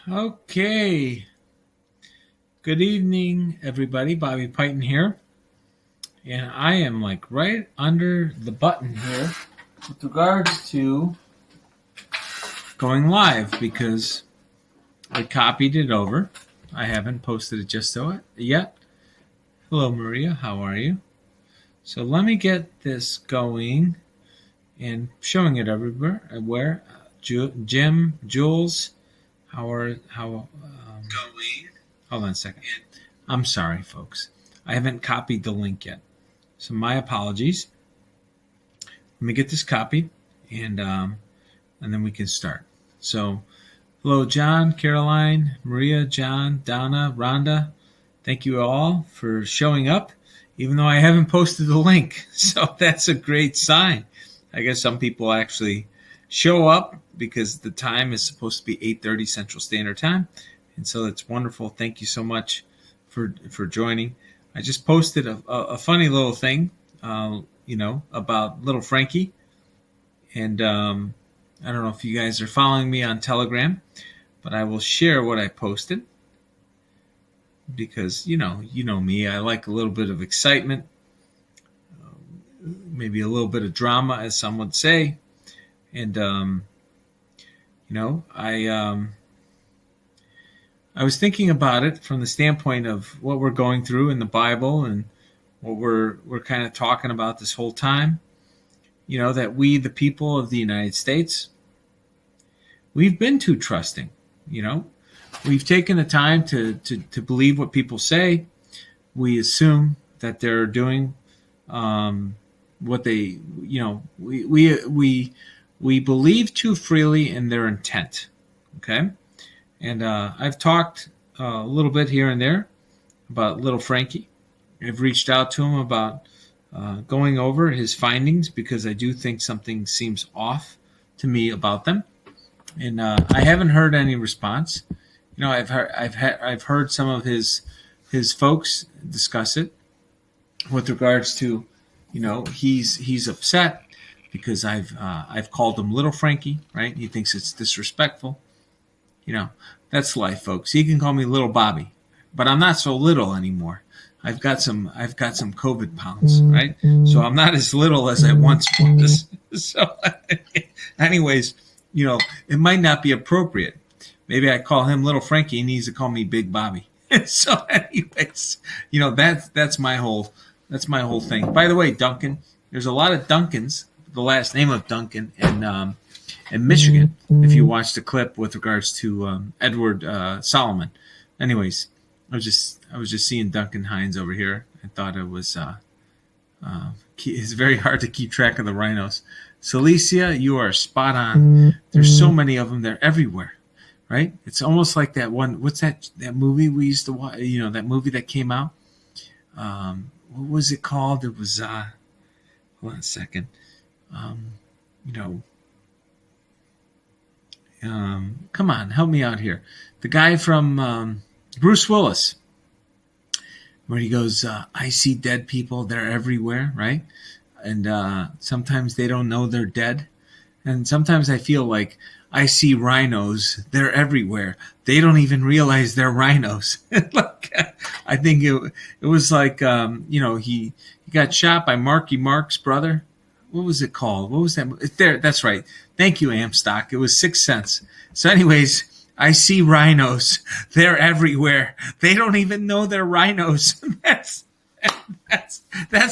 Okay. Good evening, everybody. Bobby Piton here. And I am like right under the button here with regards to going live because I copied it over. I haven't posted it just so yet. Hello, Maria. How are you? So let me get this going and showing it everywhere. Where? Jim, Jules, how going? Hold on a second. I'm sorry, folks. I haven't copied the link yet. So my apologies. Let me get this copied, and then we can start. So, hello, John, Caroline, Maria, John, Donna, Rhonda. Thank you all for showing up, even though I haven't posted the link. So that's a great sign. I guess some people actually show up because the time is supposed to be 8:30 Central Standard Time. And so that's wonderful. Thank you so much for joining. I just posted a funny little thing, about little Frankie. And I don't know if you guys are following me on Telegram, but I will share what I posted because, you know me, I like a little bit of excitement, maybe a little bit of drama, as some would say. And, I was thinking about it from the standpoint of what we're going through in the Bible and what we're kind of talking about this whole time. That we, the people of the United States, we've been too trusting. We've taken the time to believe what people say. We assume that they're doing what they, we believe too freely in their intent. Okay. And I've talked a little bit here and there about little Frankie. I've reached out to him about going over his findings because I do think something seems off to me about them, and I haven't heard any response. I've heard some of his folks discuss it with regards to, he's upset because I've called him little Frankie, right? He thinks it's disrespectful. That's life, folks. He can call me little Bobby, but I'm not so little anymore. I've got some COVID pounds, right? So I'm not as little as I once was. So anyways, it might not be appropriate. Maybe I call him little Frankie and he needs to call me Big Bobby. So anyways, that's my whole thing. By the way, Duncan, there's a lot of Duncans, the last name of Duncan, in Michigan, if you watched the clip with regards to Edward Solomon. Anyways, I was just seeing Duncan Hines over here. I thought it was it's very hard to keep track of the rhinos. Celicia, you are spot on. There's so many of them. They're everywhere, right? It's almost like that one. What's that movie we used to watch? That movie that came out. What was it called? It was hold on a second. Come on, help me out here. The guy from Bruce Willis, where he goes, I see dead people, they're everywhere, right? And sometimes they don't know they're dead. And sometimes I feel like I see rhinos, they're everywhere. They don't even realize they're rhinos. I think it was like, he got shot by Marky Mark's brother. What was it called? What was that? There, that's right. Thank you, Amstock. It was 6 cents. So anyways, I see rhinos. They're everywhere. They don't even know they're rhinos. That's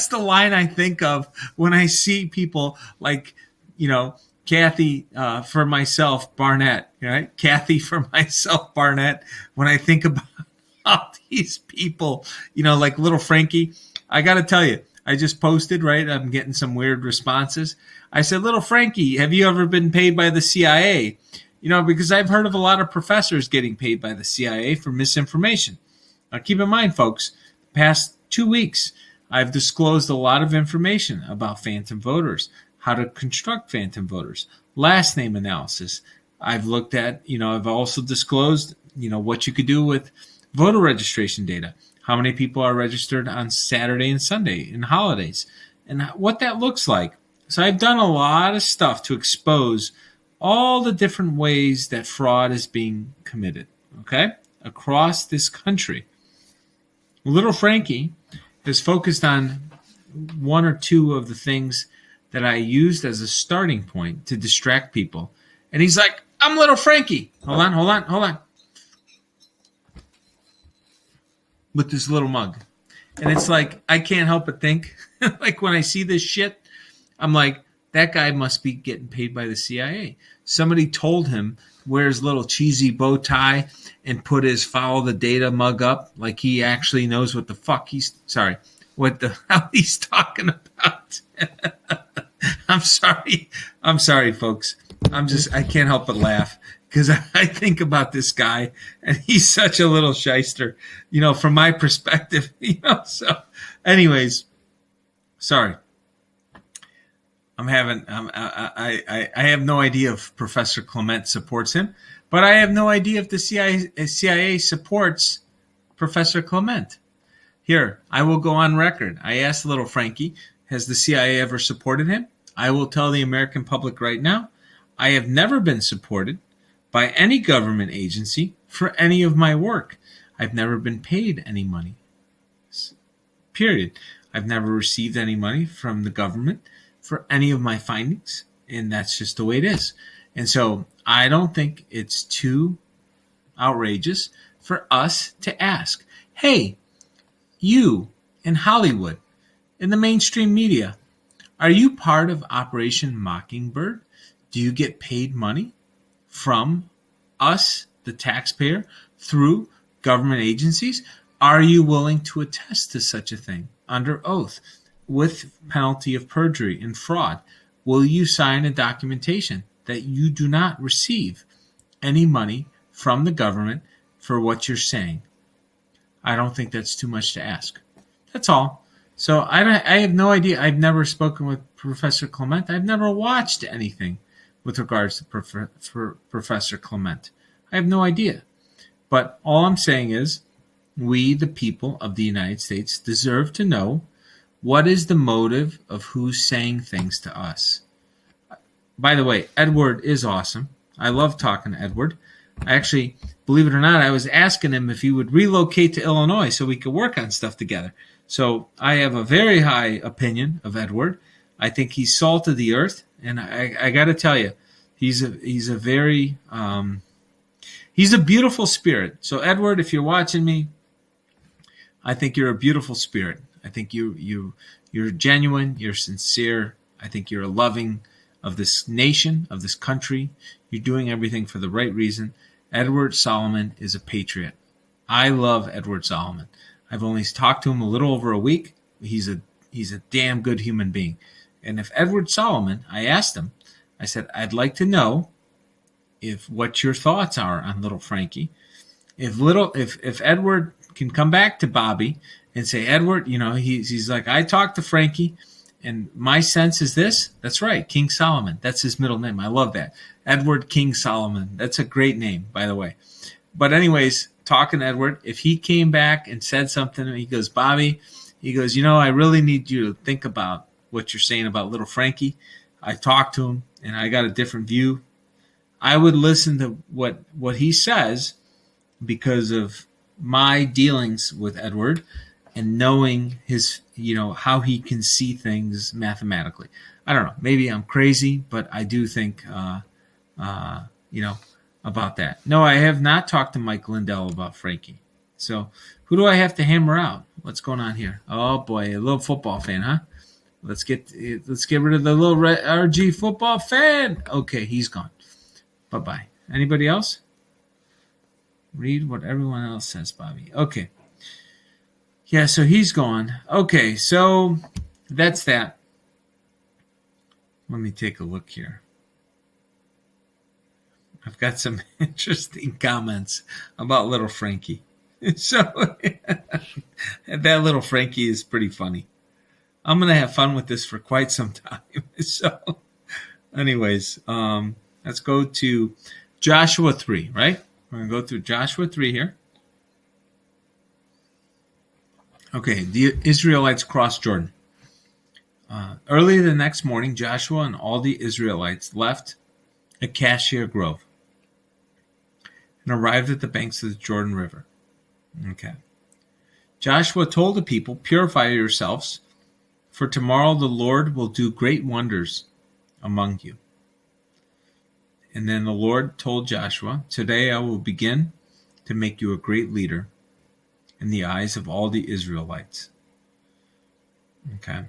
the line I think of when I see people like, Kathy for myself, Barnett, right? Kathy for myself, Barnett. When I think about all these people, like little Frankie, I got to tell you, I just posted, right? I'm getting some weird responses. I said, little Frankie, have you ever been paid by the CIA? Because I've heard of a lot of professors getting paid by the CIA for misinformation. Now, keep in mind, folks, the past 2 weeks, I've disclosed a lot of information about phantom voters, how to construct phantom voters, last name analysis. I've looked at, I've also disclosed, what you could do with voter registration data. How many people are registered on Saturday and Sunday and holidays, and what that looks like. So I've done a lot of stuff to expose all the different ways that fraud is being committed. okay, across this country. Little Frankie is focused on one or two of the things that I used as a starting point to distract people. And he's like, I'm Little Frankie. Hold on. With this little mug. And it's like, I can't help but think, like when I see this shit, I'm like, that guy must be getting paid by the CIA. Somebody told him wear his little cheesy bow tie and put his follow the data mug up like he actually knows what the fuck what the hell he's talking about. I'm sorry, folks. I can't help but laugh because I think about this guy and he's such a little shyster, from my perspective, so anyways, sorry. I have no idea if Professor Clement supports him, but I have no idea if the CIA supports Professor Clement. Here, I will go on record. I asked Little Frankie, has the CIA ever supported him? I will tell the American public right now, I have never been supported by any government agency for any of my work. I've never been paid any money. Period. I've never received any money from the government for any of my findings, and that's just the way it is. And so I don't think it's too outrageous for us to ask, hey, you in Hollywood, in the mainstream media, are you part of Operation Mockingbird? Do you get paid money from us, the taxpayer, through government agencies? Are you willing to attest to such a thing under oath with penalty of perjury and fraud? Will you sign a documentation that you do not receive any money from the government for what you're saying? I don't think that's too much to ask. That's all. So I have no idea. I've never spoken with Professor Clement. I've never watched anything with regards to Professor Clement. I have no idea. But all I'm saying is we, the people of the United States, deserve to know what is the motive of who's saying things to us. By the way, Edward is awesome. I love talking to Edward. I actually, believe it or not, I was asking him if he would relocate to Illinois so we could work on stuff together. So I have a very high opinion of Edward. I think he's salt of the earth, and I got to tell you, he's a very he's a beautiful spirit. So Edward, if you're watching me, I think you're a beautiful spirit. I think you're genuine, you're sincere. I think you're loving of this nation, of this country. You're doing everything for the right reason. Edward Solomon is a patriot. I love Edward Solomon. I've only talked to him a little over a week. He's a damn good human being. And if Edward Solomon, I asked him, I said, I'd like to know what your thoughts are on Little Frankie. If Edward can come back to Bobby and say, Edward, he's like, I talked to Frankie, and my sense is this. That's right, King Solomon. That's his middle name. I love that. Edward King Solomon. That's a great name, by the way. But anyways, talking to Edward, if he came back and said something, and he goes, Bobby, he goes, I really need you to think about what you're saying about Little Frankie. I talked to him, and I got a different view. I would listen to what he says because of my dealings with Edward and knowing his, how he can see things mathematically. I don't know. Maybe I'm crazy, but I do think, about that. No, I have not talked to Mike Lindell about Frankie. So who do I have to hammer out? What's going on here? Oh boy, a little football fan, huh? Let's get rid of the little RG football fan. Okay, he's gone. Bye-bye. Anybody else? Read what everyone else says, Bobby. Okay. Yeah, so he's gone. Okay, so that's that. Let me take a look here. I've got some interesting comments about Little Frankie. So that Little Frankie is pretty funny. I'm going to have fun with this for quite some time. So anyways, let's go to Joshua 3, right? We're going to go through Joshua 3 here. Okay, the Israelites crossed Jordan. Early the next morning, Joshua and all the Israelites left Acacia Grove. and arrived at the banks of the Jordan River. Okay. Joshua told the people, "Purify yourselves, for tomorrow the Lord will do great wonders among you." And then the Lord told Joshua, "Today I will begin to make you a great leader in the eyes of all the Israelites." Okay.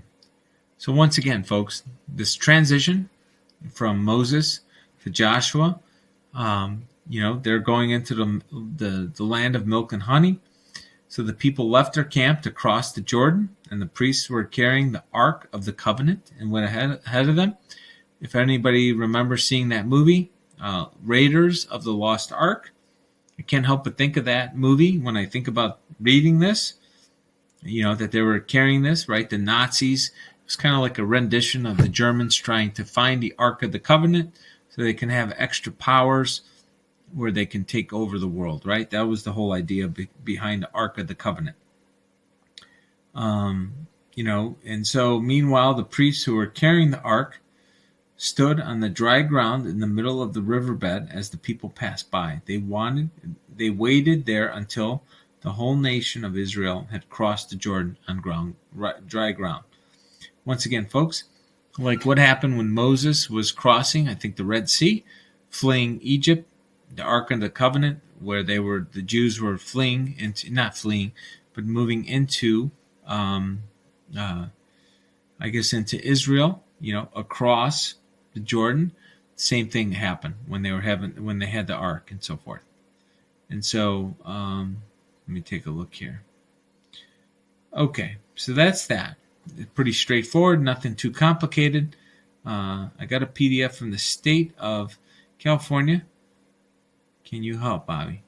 So once again, folks, this transition from Moses to Joshua, they're going into the land of milk and honey. So the people left their camp to cross the Jordan, and the priests were carrying the Ark of the Covenant and went ahead of them. If anybody remembers seeing that movie, Raiders of the Lost Ark, I can't help but think of that movie when I think about reading this, that they were carrying this, right? The Nazis, it was kind of like a rendition of the Germans trying to find the Ark of the Covenant so they can have extra powers where they can take over the world, right? That was the whole idea behind the Ark of the Covenant. And so meanwhile, the priests who were carrying the Ark stood on the dry ground in the middle of the riverbed as the people passed by. They waited there until the whole nation of Israel had crossed the Jordan on dry ground. Once again, folks, like what happened when Moses was crossing, I think, the Red Sea, fleeing Egypt, the Ark of the Covenant, where the Jews were moving into, into Israel, across the Jordan. Same thing happened when they had the Ark and so forth. And so, let me take a look here. Okay, so that's that. It's pretty straightforward, nothing too complicated. I got a PDF from the state of California. Can you help, Bobby?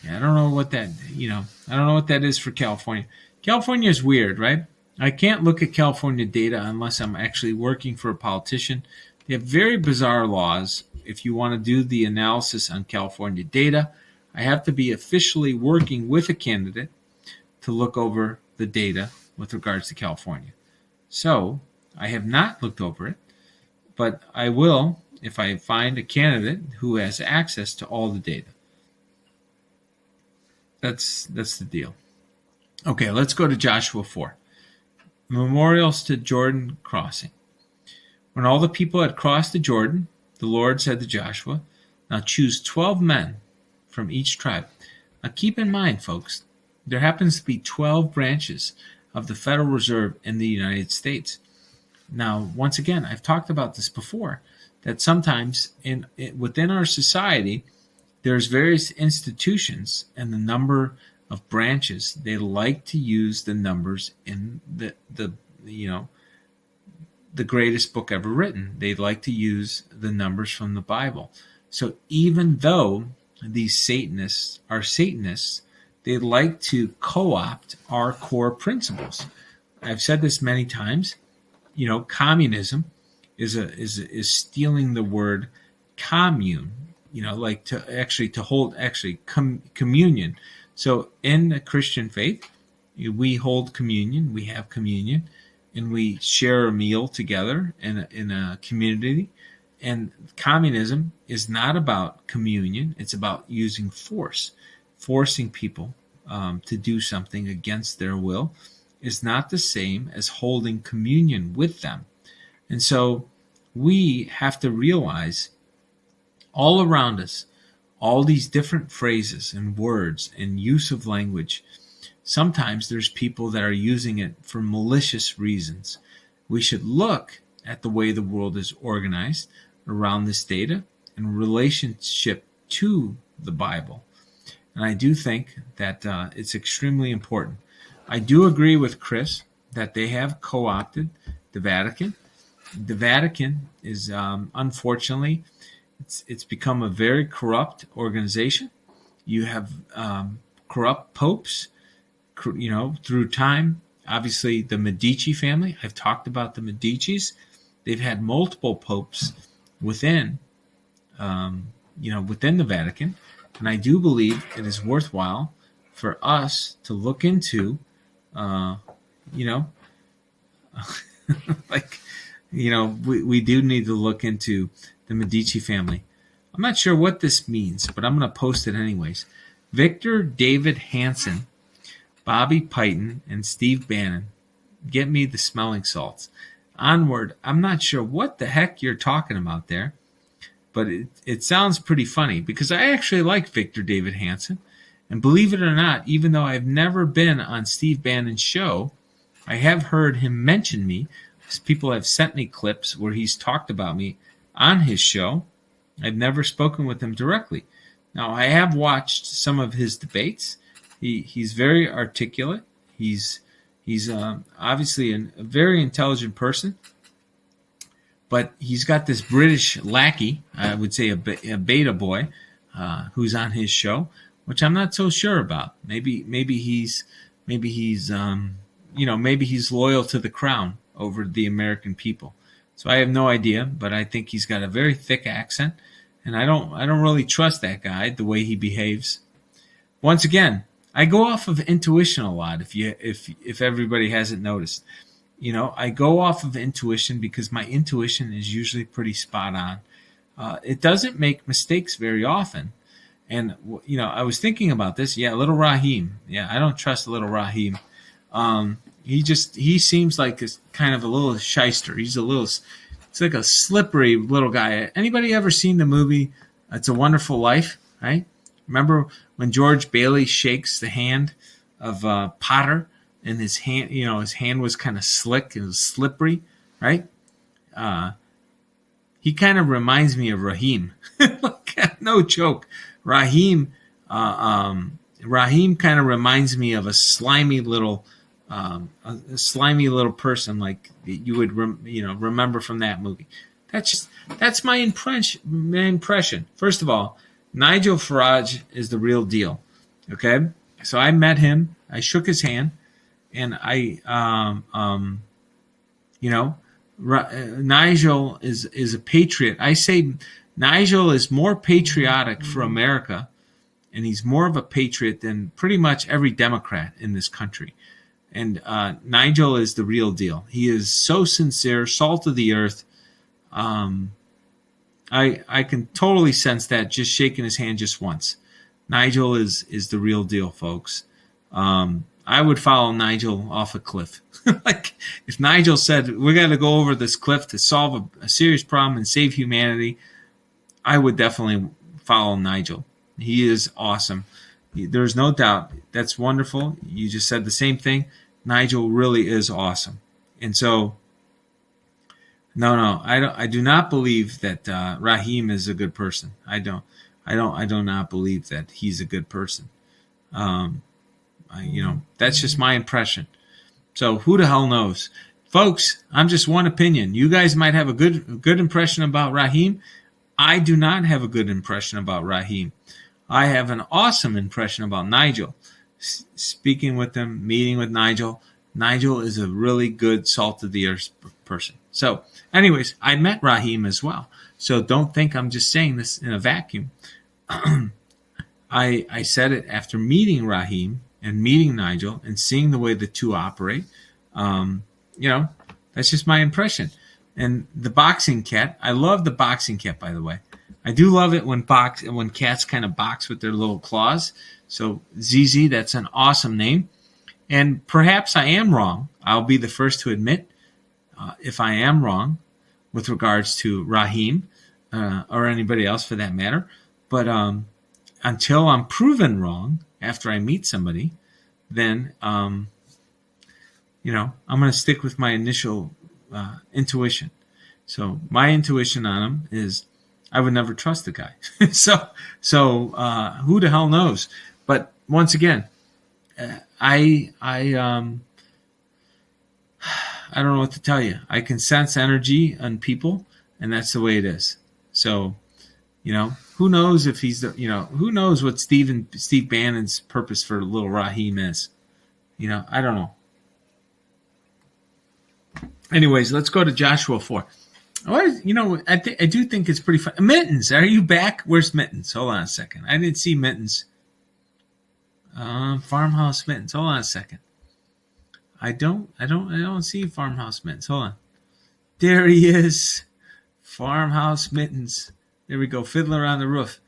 Yeah, I don't know what that is for California. California is weird, right? I can't look at California data unless I'm actually working for a politician. They have very bizarre laws. If you want to do the analysis on California data, I have to be officially working with a candidate to look over the data with regards to California. So I have not looked over it, but I will if I find a candidate who has access to all the data. That's the deal. Okay, let's go to Joshua 4. Memorials to Jordan crossing. When all the people had crossed the Jordan, the Lord said to Joshua, "Now choose 12 men from each tribe." Now keep in mind, folks, there happens to be 12 branches of the Federal Reserve in the United States. Now, once again, I've talked about this before, that sometimes within our society, there's various institutions, and the number of branches, they like to use the numbers in the greatest book ever written. They like to use the numbers from the Bible. So even though these Satanists are Satanists, they like to co-opt our core principles. I've said this many times. Communism is stealing the word commune. To hold communion. So in the Christian faith, we hold communion. We have communion, and we share a meal together in a community. And communism is not about communion. It's about using force. Forcing people to do something against their will is not the same as holding communion with them. And so we have to realize all around us, all these different phrases and words and use of language, sometimes there's people that are using it for malicious reasons. We should look at the way the world is organized around this data in relationship to the Bible. And I do think that it's extremely important. I do agree with Chris that they have co-opted the Vatican. The Vatican is, unfortunately, it's become a very corrupt organization. You have corrupt popes, through time. Obviously, the Medici family. I've talked about the Medicis. They've had multiple popes within the Vatican. And I do believe it is worthwhile for us to look into, we do need to look into the Medici family. I'm not sure what this means, but I'm going to post it anyways. Victor David Hansen, Bobby Piton, and Steve Bannon. Get me the smelling salts. Onward, I'm not sure what the heck you're talking about there, but it sounds pretty funny because I actually like Victor David Hansen. And believe it or not, even though I've never been on Steve Bannon's show, I have heard him mention me. People have sent me clips where he's talked about me on his show. I've never spoken with him directly. Now, I have watched some of his debates. He's very articulate. He's obviously a very intelligent person. But he's got this British lackey, I would say a beta boy, who's on his show, which I'm not so sure about. Maybe he's loyal to the crown over the American people. So I have no idea, but I think he's got a very thick accent, and I don't really trust that guy, the way he behaves. Once again, I go off of intuition a lot. If everybody hasn't noticed, I go off of intuition because my intuition is usually pretty spot on. It doesn't make mistakes very often. And, I was thinking about this. Yeah, little Raheem. Yeah, I don't trust little Raheem. He seems like kind of a little shyster. It's like a slippery little guy. Anybody ever seen the movie It's a Wonderful Life, right? Remember when George Bailey shakes the hand of Potter, and his hand was kind of slick, it was slippery, right? He kind of reminds me of Raheem. No joke. Raheem kind of reminds me of a slimy little person, like you would remember from that movie. That's my impression. First of all, Nigel Farage is the real deal. Okay, so I met him. I shook his hand, and Nigel is a patriot. I say Nigel is more patriotic for America, and he's more of a patriot than pretty much every Democrat in this country. And Nigel is the real deal. He is so sincere, salt of the earth. I can totally sense that just shaking his hand just once. Nigel is the real deal, folks. I would follow Nigel off a cliff. Like if Nigel said, we got to go over this cliff to solve a serious problem and save humanity, I would definitely follow Nigel. He is awesome. There's no doubt. That's wonderful. You just said the same thing. Nigel really is awesome. And so, no, I do not believe that Raheem is a good person. I do not believe that he's a good person. That's just my impression. So who the hell knows? Folks, I'm just one opinion. You guys might have a good impression about Raheem. I do not have a good impression about Raheem. I have an awesome impression about Nigel. Speaking with him, meeting with Nigel. Nigel is a really good salt of the earth person. So, anyways, I met Raheem as well. So don't think I'm just saying this in a vacuum. I said it after meeting Raheem and meeting Nigel and seeing the way the two operate. That's just my impression. And the boxing cat, I love the boxing cat, by the way. I do love it when cats kind of box with their little claws. So ZZ, that's an awesome name. And perhaps I am wrong. I'll be the first to admit if I am wrong with regards to Raheem or anybody else for that matter. But until I'm proven wrong after I meet somebody, then I'm going to stick with my initial intuition. So my intuition on him is I would never trust the guy. So who the hell knows? But once again, I don't know what to tell you. I can sense energy on people, and that's the way it is. So, who knows if he's who knows what Steve Bannon's purpose for little Raheem is? I don't know. Anyways, let's go to Joshua 4. I do think it's pretty fun. Mittens, are you back? Where's Mittens? Hold on a second. I didn't see Mittens. Farmhouse Mittens. Hold on a second. I don't see Farmhouse Mittens. Hold on. There he is. Farmhouse Mittens. There we go. Fiddler on the Roof.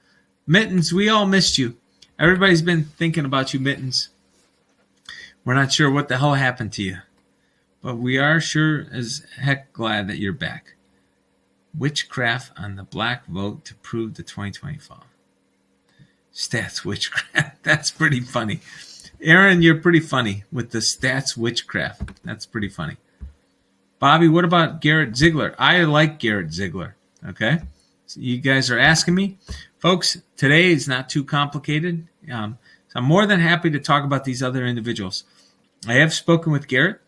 Mittens, we all missed you. Everybody's been thinking about you, Mittens. We're not sure what the hell happened to you, but we are sure as heck glad that you're back. Witchcraft on the black vote to prove the 2020 fall. Stats witchcraft. That's pretty funny. Aaron, you're pretty funny with the stats witchcraft. That's pretty funny. Bobby, what about Garrett Ziegler? I like Garrett Ziegler. Okay? So you guys are asking me. Folks, today is not too complicated. So I'm more than happy to talk about these other individuals. I have spoken with Garrett.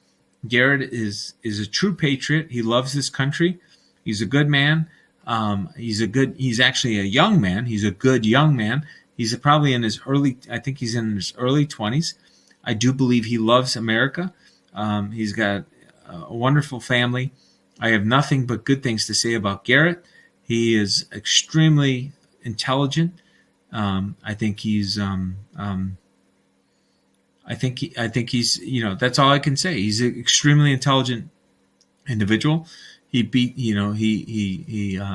Garrett is a true patriot. He loves this country. He's a good man. He's actually a young man. He's a good young man. He's probably in his early 20s. I do believe he loves America. He's got a wonderful family. I have nothing but good things to say about Garrett. He is extremely intelligent. I think he's that's all I can say. He's an extremely intelligent individual. He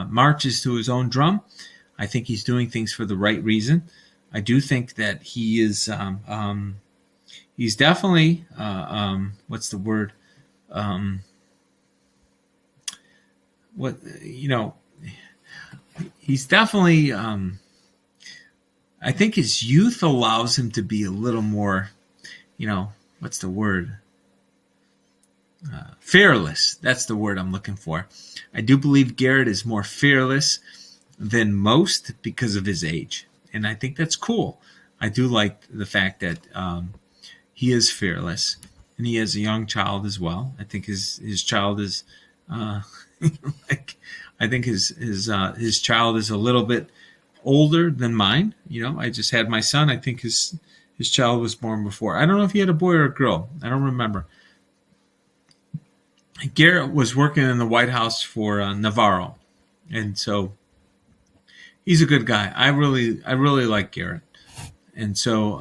marches to his own drum. I think he's doing things for the right reason. I do think that he is he's definitely what's the word? He's definitely I think his youth allows him to be a little more, what's the word? Fearless. That's the word I'm looking for. I do believe Garrett is more fearless than most because of his age. And I think that's cool. I do like the fact that he is fearless, and he has a young child as well. I think his child is I think his child is a little bit older than mine. I just had my son. I think his child was born before. I don't know if he had a boy or a girl. I don't remember. Garrett was working in the White House for Navarro, and so he's a good guy. I really like Garrett, and so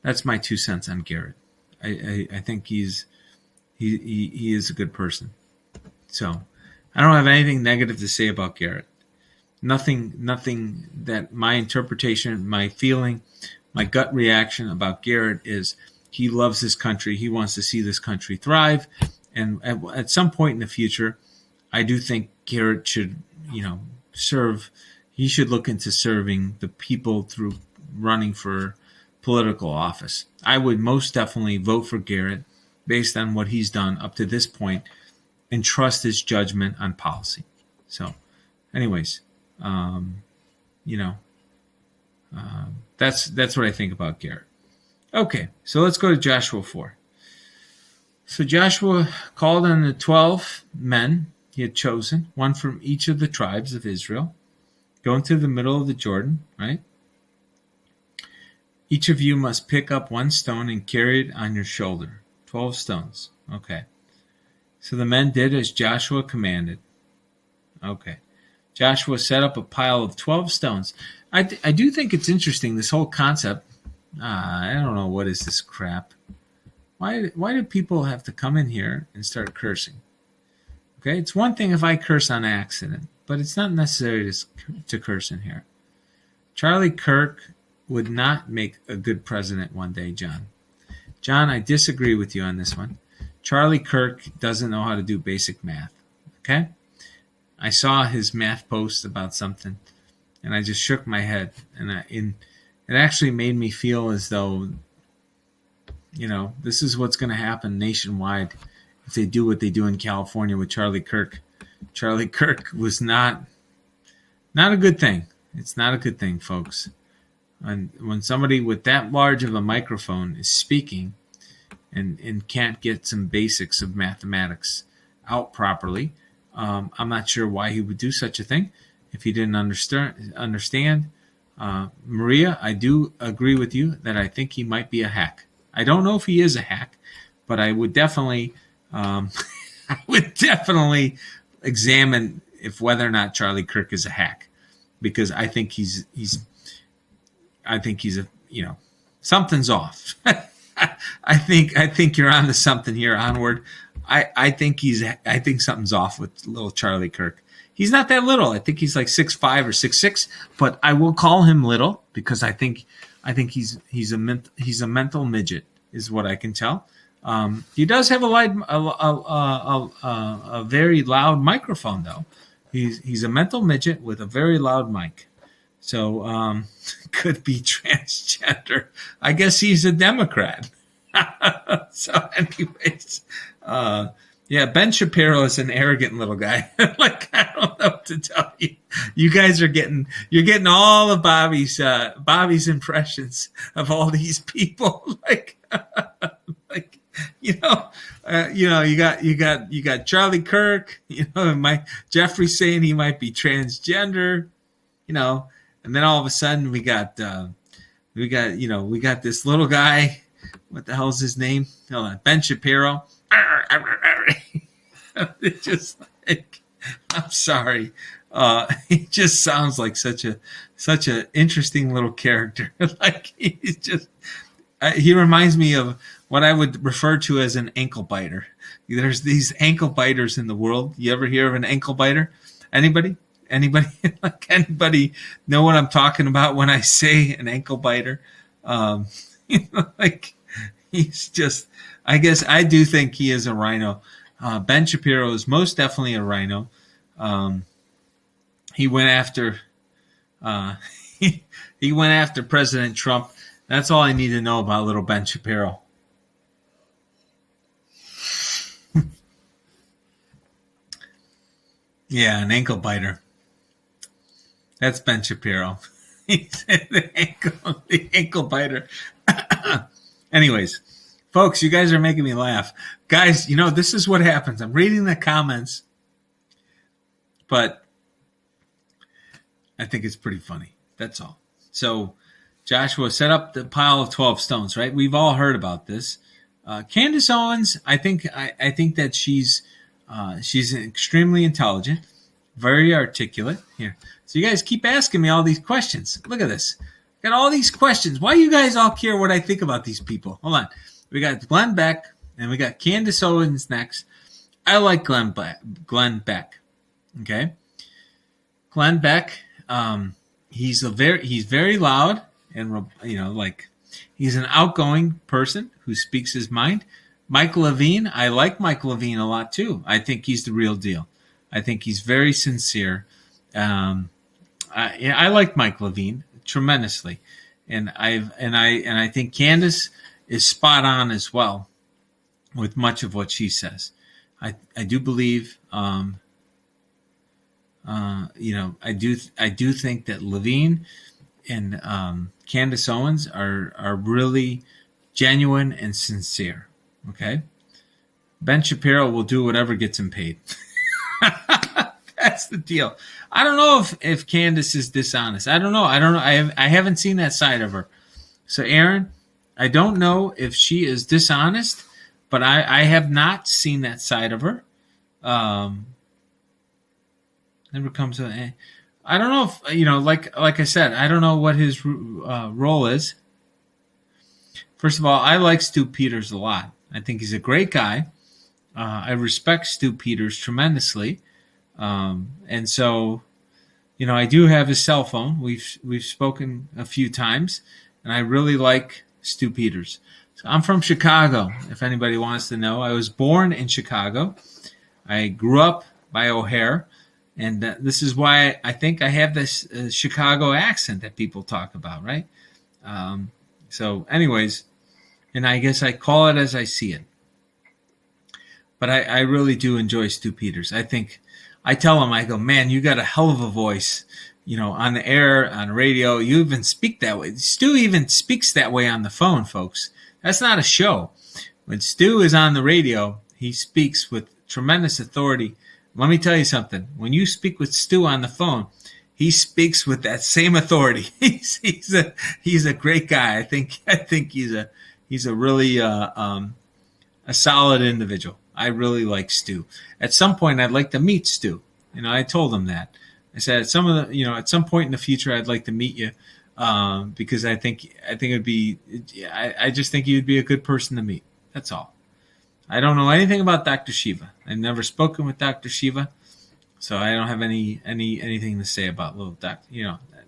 that's my 2 cents on Garrett. I think he is a good person. So I don't have anything negative to say about Garrett. Nothing that my interpretation, my feeling, my gut reaction about Garrett is he loves this country. He wants to see this country thrive. And at some point in the future, I do think Garrett should, serve. He should look into serving the people through running for political office. I would most definitely vote for Garrett based on what he's done up to this point and trust his judgment on policy. So anyways, that's what I think about Garrett. Okay, so let's go to Joshua 4. So Joshua called on the 12 men he had chosen, one from each of the tribes of Israel, go into the middle of the Jordan, right? Each of you must pick up one stone and carry it on your shoulder. 12 stones. Okay. So the men did as Joshua commanded. Okay. Joshua set up a pile of 12 stones. I do think it's interesting, this whole concept. I don't know, what is this crap? Why do people have to come in here and start cursing? Okay, it's one thing if I curse on accident, but it's not necessary to curse in here. Charlie Kirk would not make a good president one day, John. John, I disagree with you on this one. Charlie Kirk doesn't know how to do basic math. Okay? I saw his math post about something, and I just shook my head, and it actually made me feel as though, this is what's going to happen nationwide if they do what they do in California with Charlie Kirk. Charlie Kirk was not a good thing. It's not a good thing, folks. And when somebody with that large of a microphone is speaking and can't get some basics of mathematics out properly, I'm not sure why he would do such a thing if he didn't understand. Maria, I do agree with you that I think he might be a hack. I don't know if he is a hack, but I would definitely examine if whether or not Charlie Kirk is a hack, because I think he's something's off. I think you're onto something here. Onward. I think something's off with little Charlie Kirk. he's not that little. I think he's like 6'5" or 6'6", but I will call him little because I think he's a mental midget, is what I can tell. He does have a very loud microphone, though. He's a mental midget with a very loud mic. So could be transgender. I guess he's a Democrat. So anyways, yeah, Ben Shapiro is an arrogant little guy. Like, I don't know what to tell you. You guys you're getting all of Bobby's impressions of all these people. Like, like, you got Charlie Kirk, Jeffrey saying he might be transgender, and then all of a sudden we got this little guy. What the hell's his name? Hold on, Ben Shapiro. It just like, I'm sorry. He just sounds like such a interesting little character. Like, he's just he reminds me of what I would refer to as an ankle biter. There's these ankle biters in the world. You ever hear of an ankle biter? Anybody? Like, anybody know what I'm talking about when I say an ankle biter? Like, he's just, I guess I do think he is a rhino. Ben Shapiro is most definitely a rhino. He went after he went after President Trump. That's all I need to know about little Ben Shapiro. Yeah, an ankle biter. That's Ben Shapiro. He's the ankle biter. Anyways, folks, you guys are making me laugh. Guys, this is what happens. I'm reading the comments, but I think it's pretty funny. That's all. So, Joshua, set up the pile of 12 stones, right? We've all heard about this. Candace Owens, I think that she's extremely intelligent, very articulate. Here. So you guys keep asking me all these questions. Look at this. Got all these questions. Why you guys all care what I think about these people? Hold on. We got Glenn Beck, and we got Candace Owens next. I like Glenn Beck. Okay. Glenn Beck, he's very loud, and he's an outgoing person who speaks his mind. Mike Levine, I like Mike Levine a lot too. I think he's the real deal. I think he's very sincere. I like Mike Levine tremendously, and I think Candace is spot on as well with much of what she says. I do believe, I do think that Levine and Candace Owens are really genuine and sincere. Okay, Ben Shapiro will do whatever gets him paid. That's the deal. I don't know if Candace is dishonest. I don't know. I haven't seen that side of her. So, Aaron, I don't know if she is dishonest, but I have not seen that side of her. Never comes to. I don't know if like I said, I don't know what his role is. First of all, I like Stu Peters a lot. I think he's a great guy. I respect Stu Peters tremendously. And so, I do have his cell phone. We've spoken a few times, and I really like Stu Peters. So I'm from Chicago, if anybody wants to know. I was born in Chicago. I grew up by O'Hare, and this is why I think I have this Chicago accent that people talk about, right? So anyways, and I guess I call it as I see it. But I really do enjoy Stu Peters. I tell him, I go, man, you got a hell of a voice, on the air, on radio. You even speak that way. Stu even speaks that way on the phone, folks. That's not a show. When Stu is on the radio, he speaks with tremendous authority. Let me tell you something. When you speak with Stu on the phone, he speaks with that same authority. He's a great guy. I think he's a really a solid individual. I really like Stu. At some point, I'd like to meet Stu. I told him that. I said at some point in the future, I'd like to meet you because I think it'd be. I just think you'd be a good person to meet. That's all. I don't know anything about Dr. Shiva. I've never spoken with Dr. Shiva, So I don't have anything to say about little Doctor.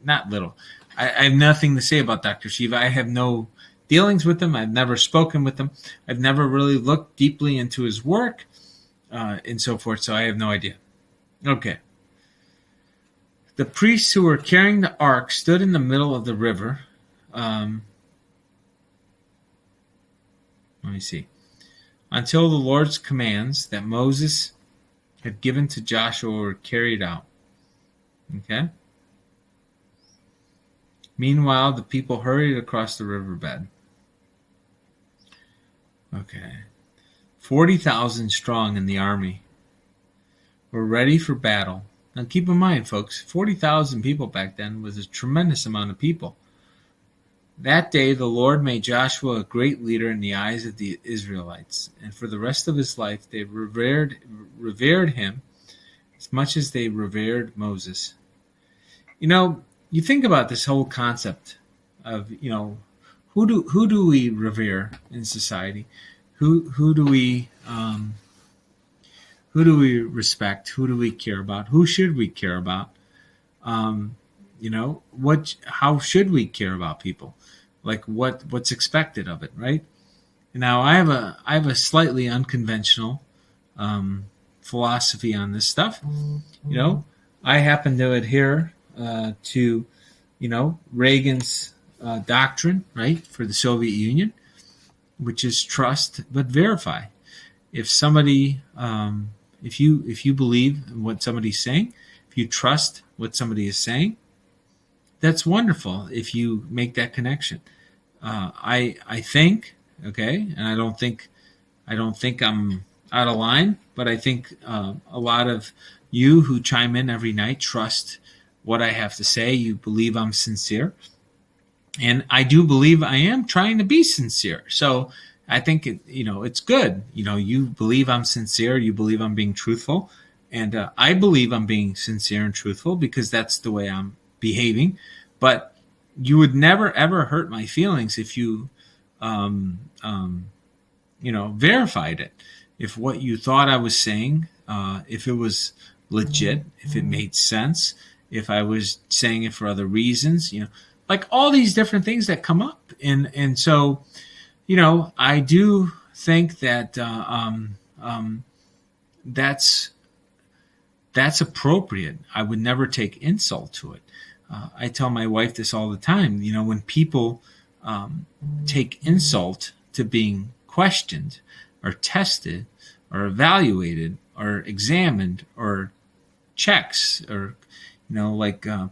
Not little. I have nothing to say about Dr. Shiva. I have no dealings with him. I've never spoken with him. I've never really looked deeply into his work and so forth. So I have no idea. Okay. The priests who were carrying the ark stood in the middle of the river. Let me see. Until the Lord's commands that Moses had given to Joshua were carried out. Okay? Meanwhile, the people hurried across the riverbed. Okay. 40,000 strong in the army were ready for battle. Now keep in mind, folks, 40,000 people back then was a tremendous amount of people. That day the Lord made Joshua a great leader in the eyes of the Israelites, and for the rest of his life they revered him as much as they revered Moses. You think about this whole concept of, who do we revere in society? Who do we respect? Who do we care about? Who should we care about? How should we care about people? Like what's expected of it, right? Now I have a slightly unconventional philosophy on this stuff. I happen to adhere to Reagan's doctrine, right, for the Soviet Union, which is trust but verify. If somebody, if you believe in what somebody's saying, if you trust what somebody is saying, that's wonderful. If you make that connection, I think, okay, and I don't think I'm out of line, but I think a lot of you who chime in every night trust what I have to say. You believe I'm sincere, and I do believe I am trying to be sincere. So I think it's good. You believe I'm sincere. You believe I'm being truthful, and I believe I'm being sincere and truthful because that's the way I'm behaving. But you would never ever hurt my feelings if you, verified it. If what you thought I was saying, if it was legit, if it made sense, if I was saying it for other reasons, like all these different things that come up, and so, I do think that that's appropriate. I would never take insult to it. I tell my wife this all the time. When people take insult to being questioned or tested or evaluated or examined or checks or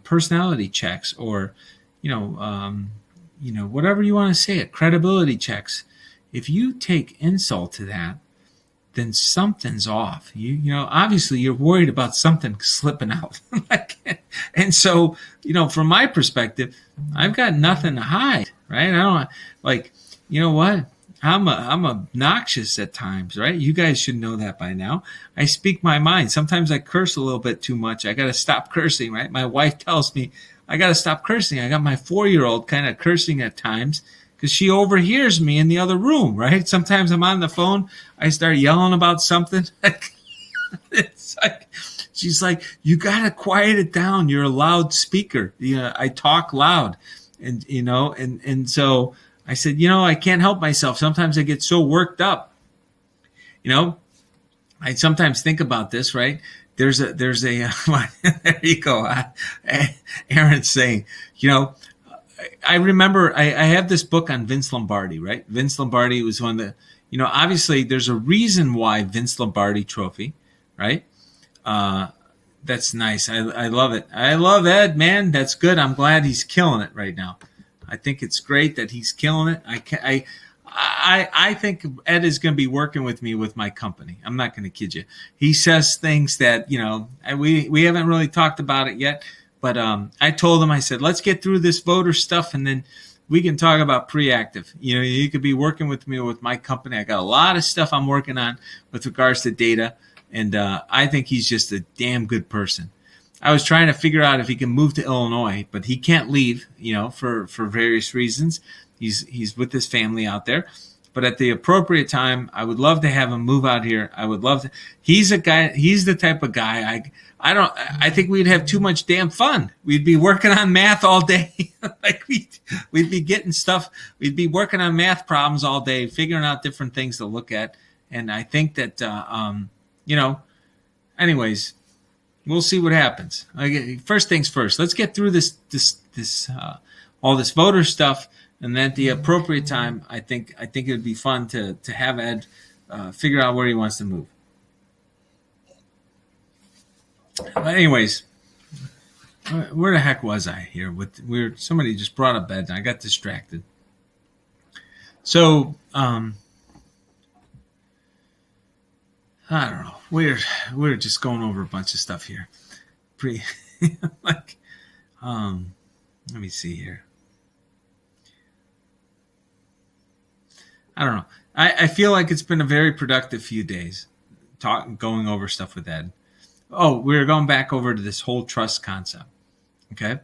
personality checks or whatever you want to say it, credibility checks. If you take insult to that, then something's off. Obviously you're worried about something slipping out. And so, from my perspective, I've got nothing to hide, right? I don't what? I'm obnoxious at times, right? You guys should know that by now. I speak my mind. Sometimes I curse a little bit too much. I got to stop cursing, right? My wife tells me I got to stop cursing. I got my 4-year-old kind of cursing at times because she overhears me in the other room, right? Sometimes I'm on the phone. I start yelling about something. It's like, she's like, you got to quiet it down. You're a loud speaker. I talk loud. And so I said, I can't help myself. Sometimes I get so worked up. I sometimes think about this, right? There's a there you go. Aaron's saying, I remember I have this book on Vince Lombardi, right? Vince Lombardi was one of the, obviously there's a reason why Vince Lombardi trophy, right? That's nice. I love it. I love Ed, man. That's good. I'm glad he's killing it right now. I think it's great that he's killing it. I think Ed is going to be working with me with my company. I'm not going to kid you. He says things that, we haven't really talked about it yet, but I told him, I said, let's get through this voter stuff and then we can talk about Preactive. You could be working with me with my company. I got a lot of stuff I'm working on with regards to data, and I think he's just a damn good person. I was trying to figure out if he can move to Illinois, but he can't leave, for various reasons. He's with his family out there. But at the appropriate time, I would love to have him move out here. I would love to. He's the type of guy. I think we'd have too much damn fun. We'd be working on math all day. Like we'd be getting stuff. We'd be working on math problems all day, figuring out different things to look at. And I think that, anyways, we'll see what happens. First things first, let's get through this all this voter stuff. And then at the appropriate time, I think it would be fun to have Ed figure out where he wants to move. But anyways, where the heck was I here? Somebody just brought up Ed, and I got distracted. So I don't know. We're just going over a bunch of stuff here. Let me see here. I don't know. I feel like it's been a very productive few days going over stuff with Ed. Oh, we're going back over to this whole trust concept. Okay.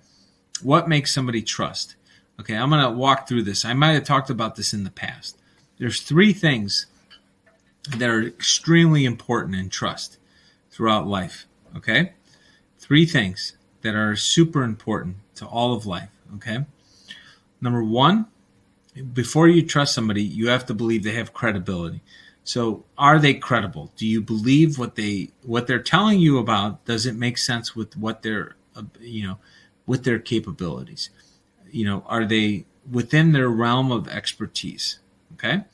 What makes somebody trust? Okay. I'm going to walk through this. I might have talked about this in the past. There's 3 things that are extremely important in trust throughout life. Okay. 3 things that are super important to all of life. Okay. Number 1, before you trust somebody, you have to believe they have credibility. So are they credible? Do you believe what they're telling you about? Does it make sense with what they're, with their capabilities? Are they within their realm of expertise? Okay.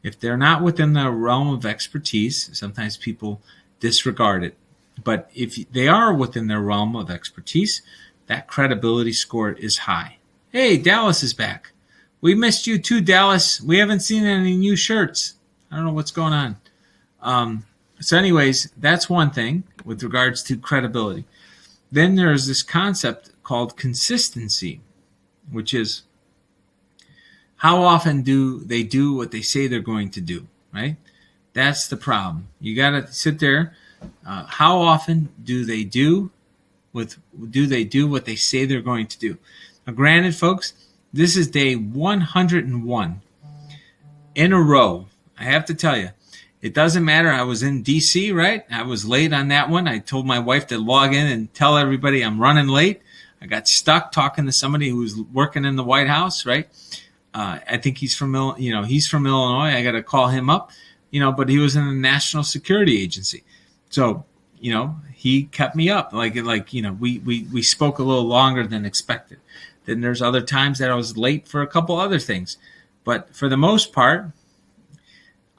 If they're not within the realm of expertise, sometimes people disregard it. But if they are within their realm of expertise, that credibility score is high. Hey, Dallas is back. We missed you too, Dallas. We haven't seen any new shirts. I don't know what's going on. So anyways, that's one thing with regards to credibility. Then there's this concept called consistency, which is how often do they do what they say they're going to do, right? That's the problem. You got to sit there. How often do they do what they say they're going to do? Now, granted, folks, this is day 101 in a row. I have to tell you, it doesn't matter. I was in D.C., right? I was late on that one. I told my wife to log in and tell everybody I'm running late. I got stuck talking to somebody who was working in the White House, right? I think he's from Illinois. I got to call him up, but he was in the National Security Agency. So, he kept me up. We spoke a little longer than expected. Then there's other times that I was late for a couple other things. But for the most part,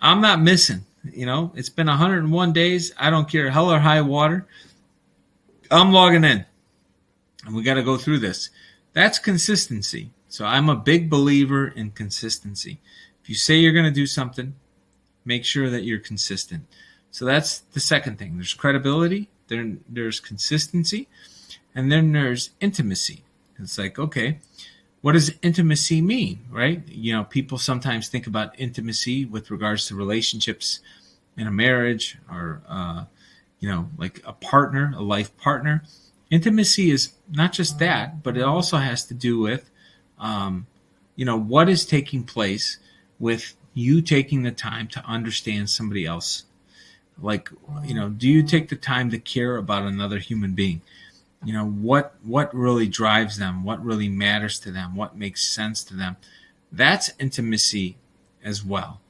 I'm not missing. It's been 101 days. I don't care, hell or high water. I'm logging in. And we got to go through this. That's consistency. So I'm a big believer in consistency. If you say you're going to do something, make sure that you're consistent. So that's the second thing. There's credibility, there's consistency, and then there's intimacy. It's like, okay, what does intimacy mean, right? People sometimes think about intimacy with regards to relationships in a marriage or, like a partner, a life partner. Intimacy is not just that, but it also has to do with, what is taking place with you taking the time to understand somebody else. Like, do you take the time to care about another human being? What really drives them, what really matters to them, what makes sense to them. That's intimacy as well.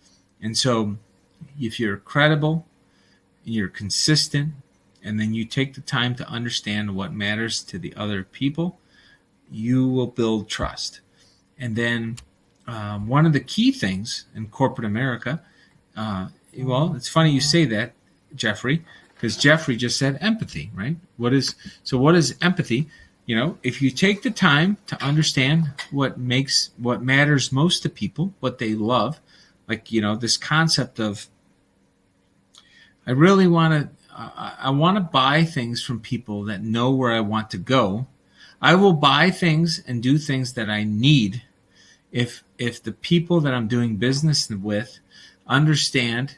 And so if you're credible, you're consistent, and then you take the time to understand what matters to the other people, you will build trust. And then one of the key things in corporate America, it's funny you say that, Jeffrey, because Jeffrey just said empathy, right? What is empathy? If you take the time to understand what matters most to people, what they love, like, this concept of, I want to buy things from people that know where I want to go. I will buy things and do things that I need if the people that I'm doing business with understand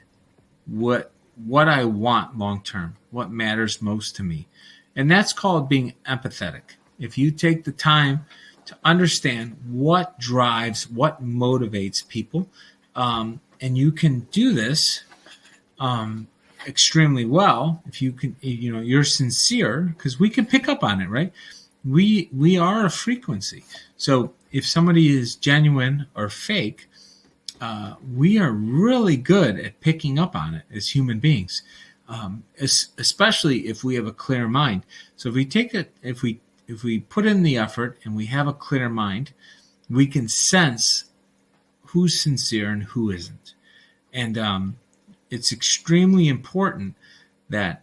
what I want long term, what matters most to me. And that's called being empathetic. If you take the time to understand what drives, what motivates people, And you can do this extremely well if you can, you're sincere, because we can pick up on it, right? We are a frequency. So if somebody is genuine or fake, we are really good at picking up on it as human beings, especially if we have a clear mind. So if we put in the effort and we have a clear mind, we can sense who's sincere and who isn't. And it's extremely important that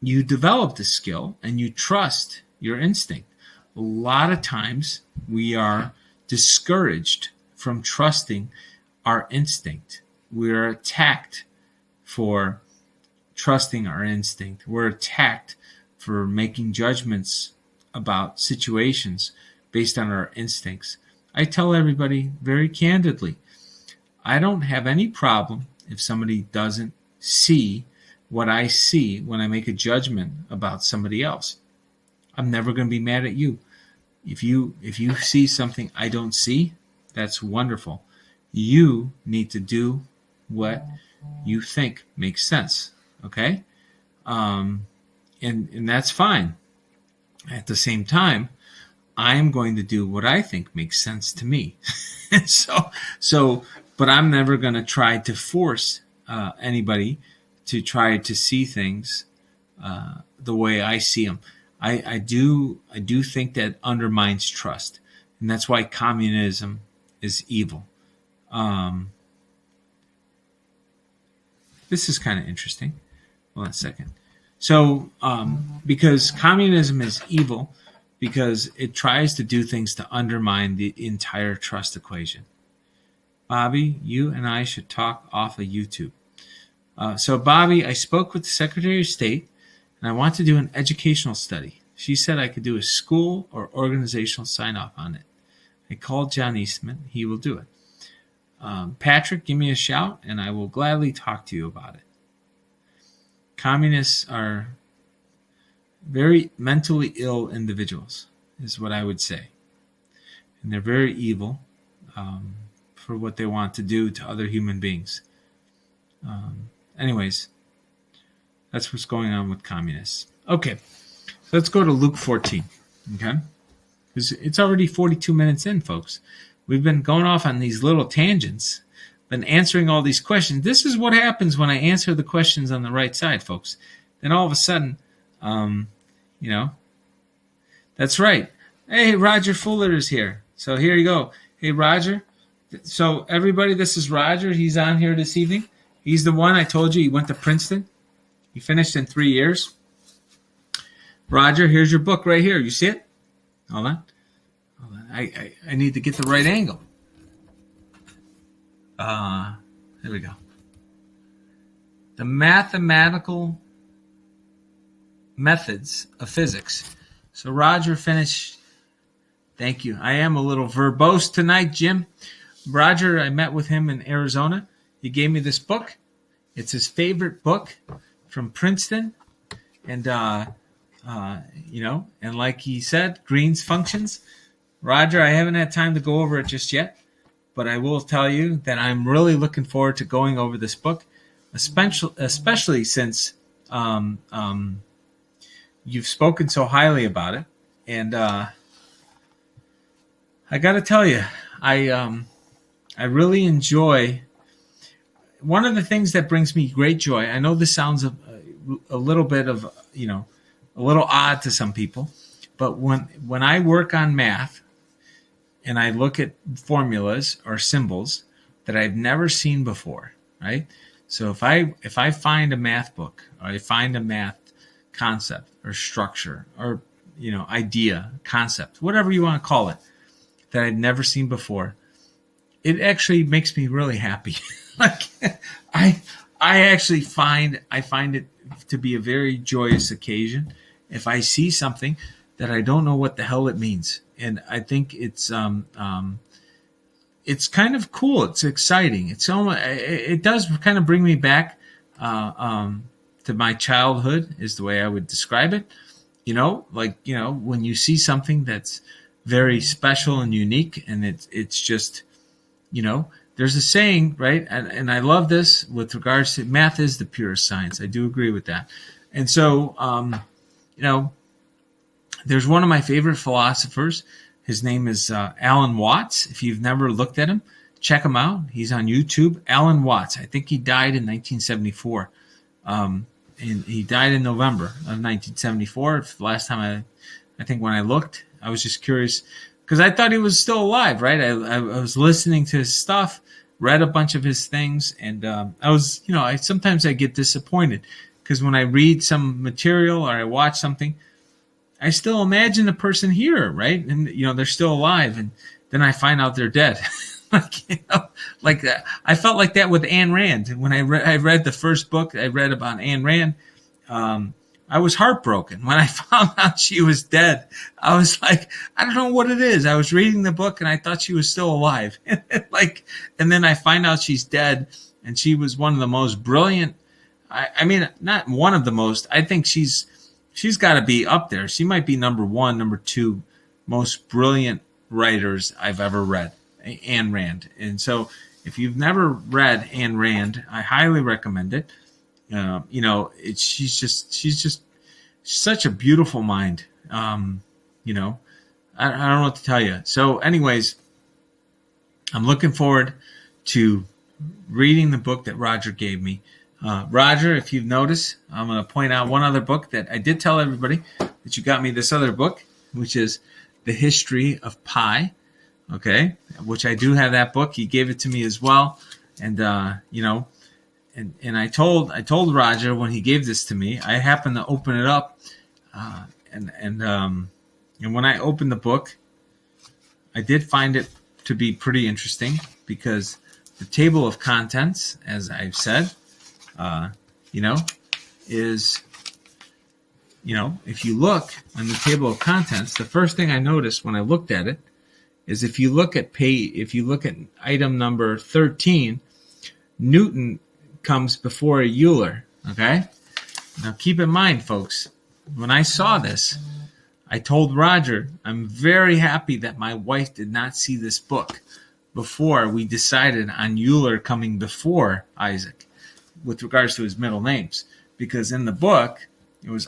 you develop the skill and you trust your instinct. A lot of times we are discouraged from trusting our instinct. We're attacked for trusting our instinct. We're attacked for making judgments about situations based on our instincts. I tell everybody very candidly, I don't have any problem if somebody doesn't see what I see when I make a judgment about somebody else. I'm never going to be mad at you. If you see something I don't see, that's wonderful. You need to do what you think makes sense, okay? And that's fine. At the same time, I'm going to do what I think makes sense to me. But I'm never going to try to force anybody to try to see things the way I see them. I do think that undermines trust, and that's why communism is evil. This is kind of interesting. Hold on a second. So, because communism is evil, because it tries to do things to undermine the entire trust equation. Bobby, you and I should talk off of YouTube. So, Bobby, I spoke with the Secretary of State, and I want to do an educational study. She said I could do a school or organizational sign-off on it. I called John Eastman. He will do it. Patrick, give me a shout, and I will gladly talk to you about it. Communists are very mentally ill individuals, is what I would say. And they're very evil for what they want to do to other human beings. Anyways, that's what's going on with communists. Okay, so let's go to Luke 14, okay? Because it's already 42 minutes in, folks. We've been going off on these little tangents, been answering all these questions. This is what happens when I answer the questions on the right side, folks. Then all of a sudden, that's right. Hey, Roger Fuller is here. So here you go. Hey, Roger. So everybody, this is Roger. He's on here this evening. He's the one I told you he went to Princeton. He finished in 3 years. Roger, here's your book right here. You see it? Hold on. I need to get the right angle. There we go. The Mathematical Methods of Physics. So Roger finished. Thank you. I am a little verbose tonight, Jim. Roger, I met with him in Arizona. He gave me this book. It's his favorite book from Princeton. And, and like he said, Green's functions. Roger, I haven't had time to go over it just yet, but I will tell you that I'm really looking forward to going over this book, especially since you've spoken so highly about it. And I got to tell you, I really enjoy. One of the things that brings me great joy. I know this sounds a little bit of a little odd to some people, but when I work on math and I look at formulas or symbols that I've never seen before, right? So if I find a math book or I find a math concept or structure or idea, concept, whatever you want to call it, that I've never seen before, it actually makes me really happy. Like I actually find it to be a very joyous occasion if I see something that I don't know what the hell it means. And I think it's kind of cool. It's exciting. It does kind of bring me back to my childhood, is the way I would describe it. When you see something that's very special and unique, and it's just, there's a saying, right? And I love this with regards to math is the purest science. I do agree with that. And so, there's one of my favorite philosophers. His name is Alan Watts. If you've never looked at him, check him out. He's on YouTube. Alan Watts. I think he died in 1974. And he died in November of 1974. Last time I think when I looked, I was just curious because I thought he was still alive, right? I was listening to his stuff, read a bunch of his things, and I was, sometimes I get disappointed because when I read some material or I watch something, I still imagine the person here, right? And, they're still alive, and then I find out they're dead. Like that. I felt like that with Ayn Rand. When I read the first book I read about Ayn Rand, I was heartbroken. When I found out she was dead, I was like, I don't know what it is. I was reading the book and I thought she was still alive. And then I find out she's dead, and she was one of the most brilliant. I mean, not one of the most. I think she's got to be up there. She might be number one, number two most brilliant writers I've ever read, Ayn Rand. And so if you've never read Ayn Rand, I highly recommend it. She's just such a beautiful mind. I don't know what to tell you. So anyways, I'm looking forward to reading the book that Roger gave me. Roger, if you've noticed, I'm going to point out one other book that I did tell everybody that you got me this other book, which is The History of Pi. Okay, which I do have that book. He gave it to me as well, and and I told Roger when he gave this to me, I happened to open it up, and when I opened the book, I did find it to be pretty interesting because the table of contents, as I've said, is, if you look on the table of contents, the first thing I noticed when I looked at it is if you look at item number 13, Newton comes before Euler. Okay? Now keep in mind, folks, when I saw this, I told Roger I'm very happy that my wife did not see this book before we decided on Euler coming before Isaac with regards to his middle names. Because in the book, it was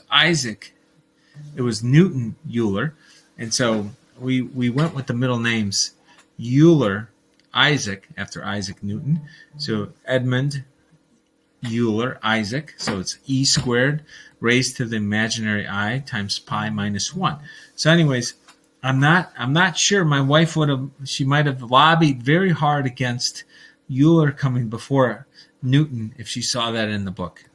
Newton Euler. And so we went with the middle names Euler, Isaac, after Isaac Newton. So Edmund Euler, Isaac. So it's E squared raised to the imaginary I times pi minus 1. So anyways, I'm not sure. My wife she might have lobbied very hard against Euler coming before Newton if she saw that in the book.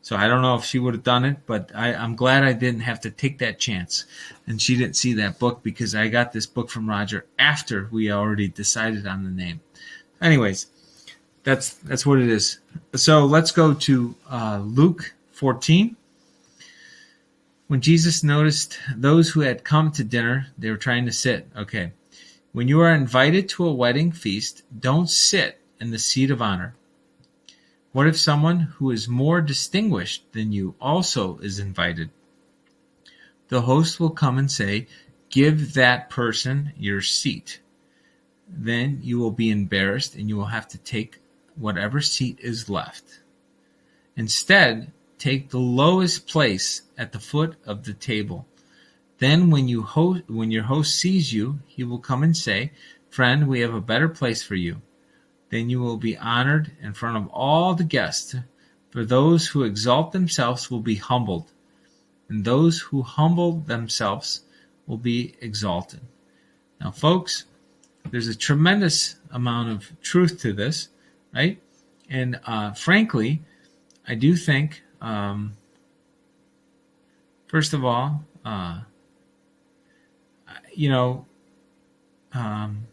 So I don't know if she would have done it, but I'm glad I didn't have to take that chance. And she didn't see that book because I got this book from Roger after we already decided on the name. Anyways, that's what it is. So let's go to Luke 14. When Jesus noticed those who had come to dinner, they were trying to sit. Okay. When you are invited to a wedding feast, don't sit in the seat of honor. What if someone who is more distinguished than you also is invited? The host will come and say, "Give that person your seat." Then you will be embarrassed and you will have to take whatever seat is left. Instead, take the lowest place at the foot of the table. Then when your host sees you, he will come and say, "Friend, we have a better place for you." Then you will be honored in front of all the guests. For those who exalt themselves will be humbled, and those who humble themselves will be exalted. Now, folks, there's a tremendous amount of truth to this, right? And frankly, I do think, first of all, hold on.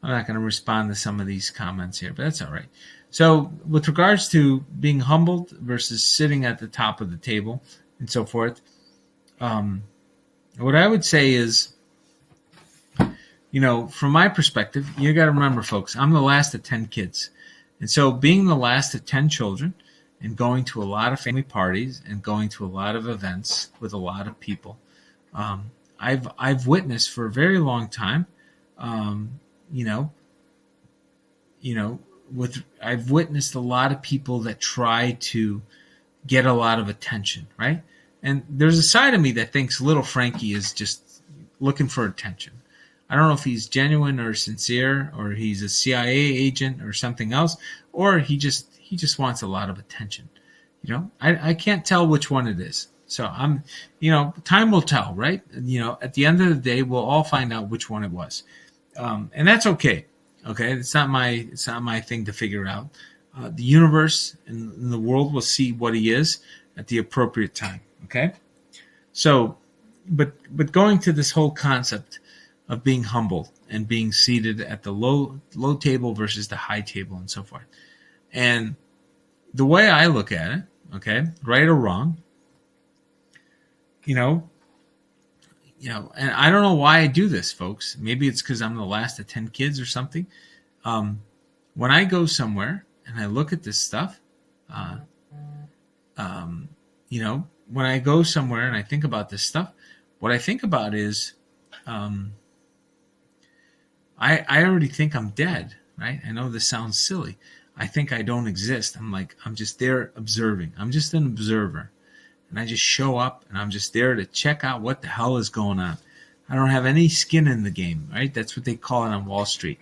I'm not going to respond to some of these comments here, but that's all right. So with regards to being humbled versus sitting at the top of the table and so forth, what I would say is, from my perspective, you got to remember, folks, I'm the last of 10 kids. And so being the last of 10 children and going to a lot of family parties and going to a lot of events with a lot of people, I've witnessed for a very long time, I've witnessed a lot of people that try to get a lot of attention, right? And there's a side of me that thinks little Frankie is just looking for attention. I don't know if he's genuine or sincere, or he's a CIA agent or something else, or he just wants a lot of attention. I can't tell which one it is. So time will tell, right? At the end of the day, we'll all find out which one it was, and that's okay. Okay, it's not my thing to figure out. The universe and the world will see what he is at the appropriate time. Okay, so, but going to this whole concept of being humble and being seated at the low table versus the high table and so forth, and the way I look at it, okay, right or wrong, and I don't know why I do this, folks. Maybe it's because I'm the last of 10 kids or something. When I go somewhere and I look at this stuff, when I go somewhere and I think about this stuff, what I think about is, I already think I'm dead, right? I know this sounds silly. I think I don't exist. I'm just there observing. I'm just an observer. And I just show up and I'm just there to check out what the hell is going on. I don't have any skin in the game, right? That's what they call it on Wall Street.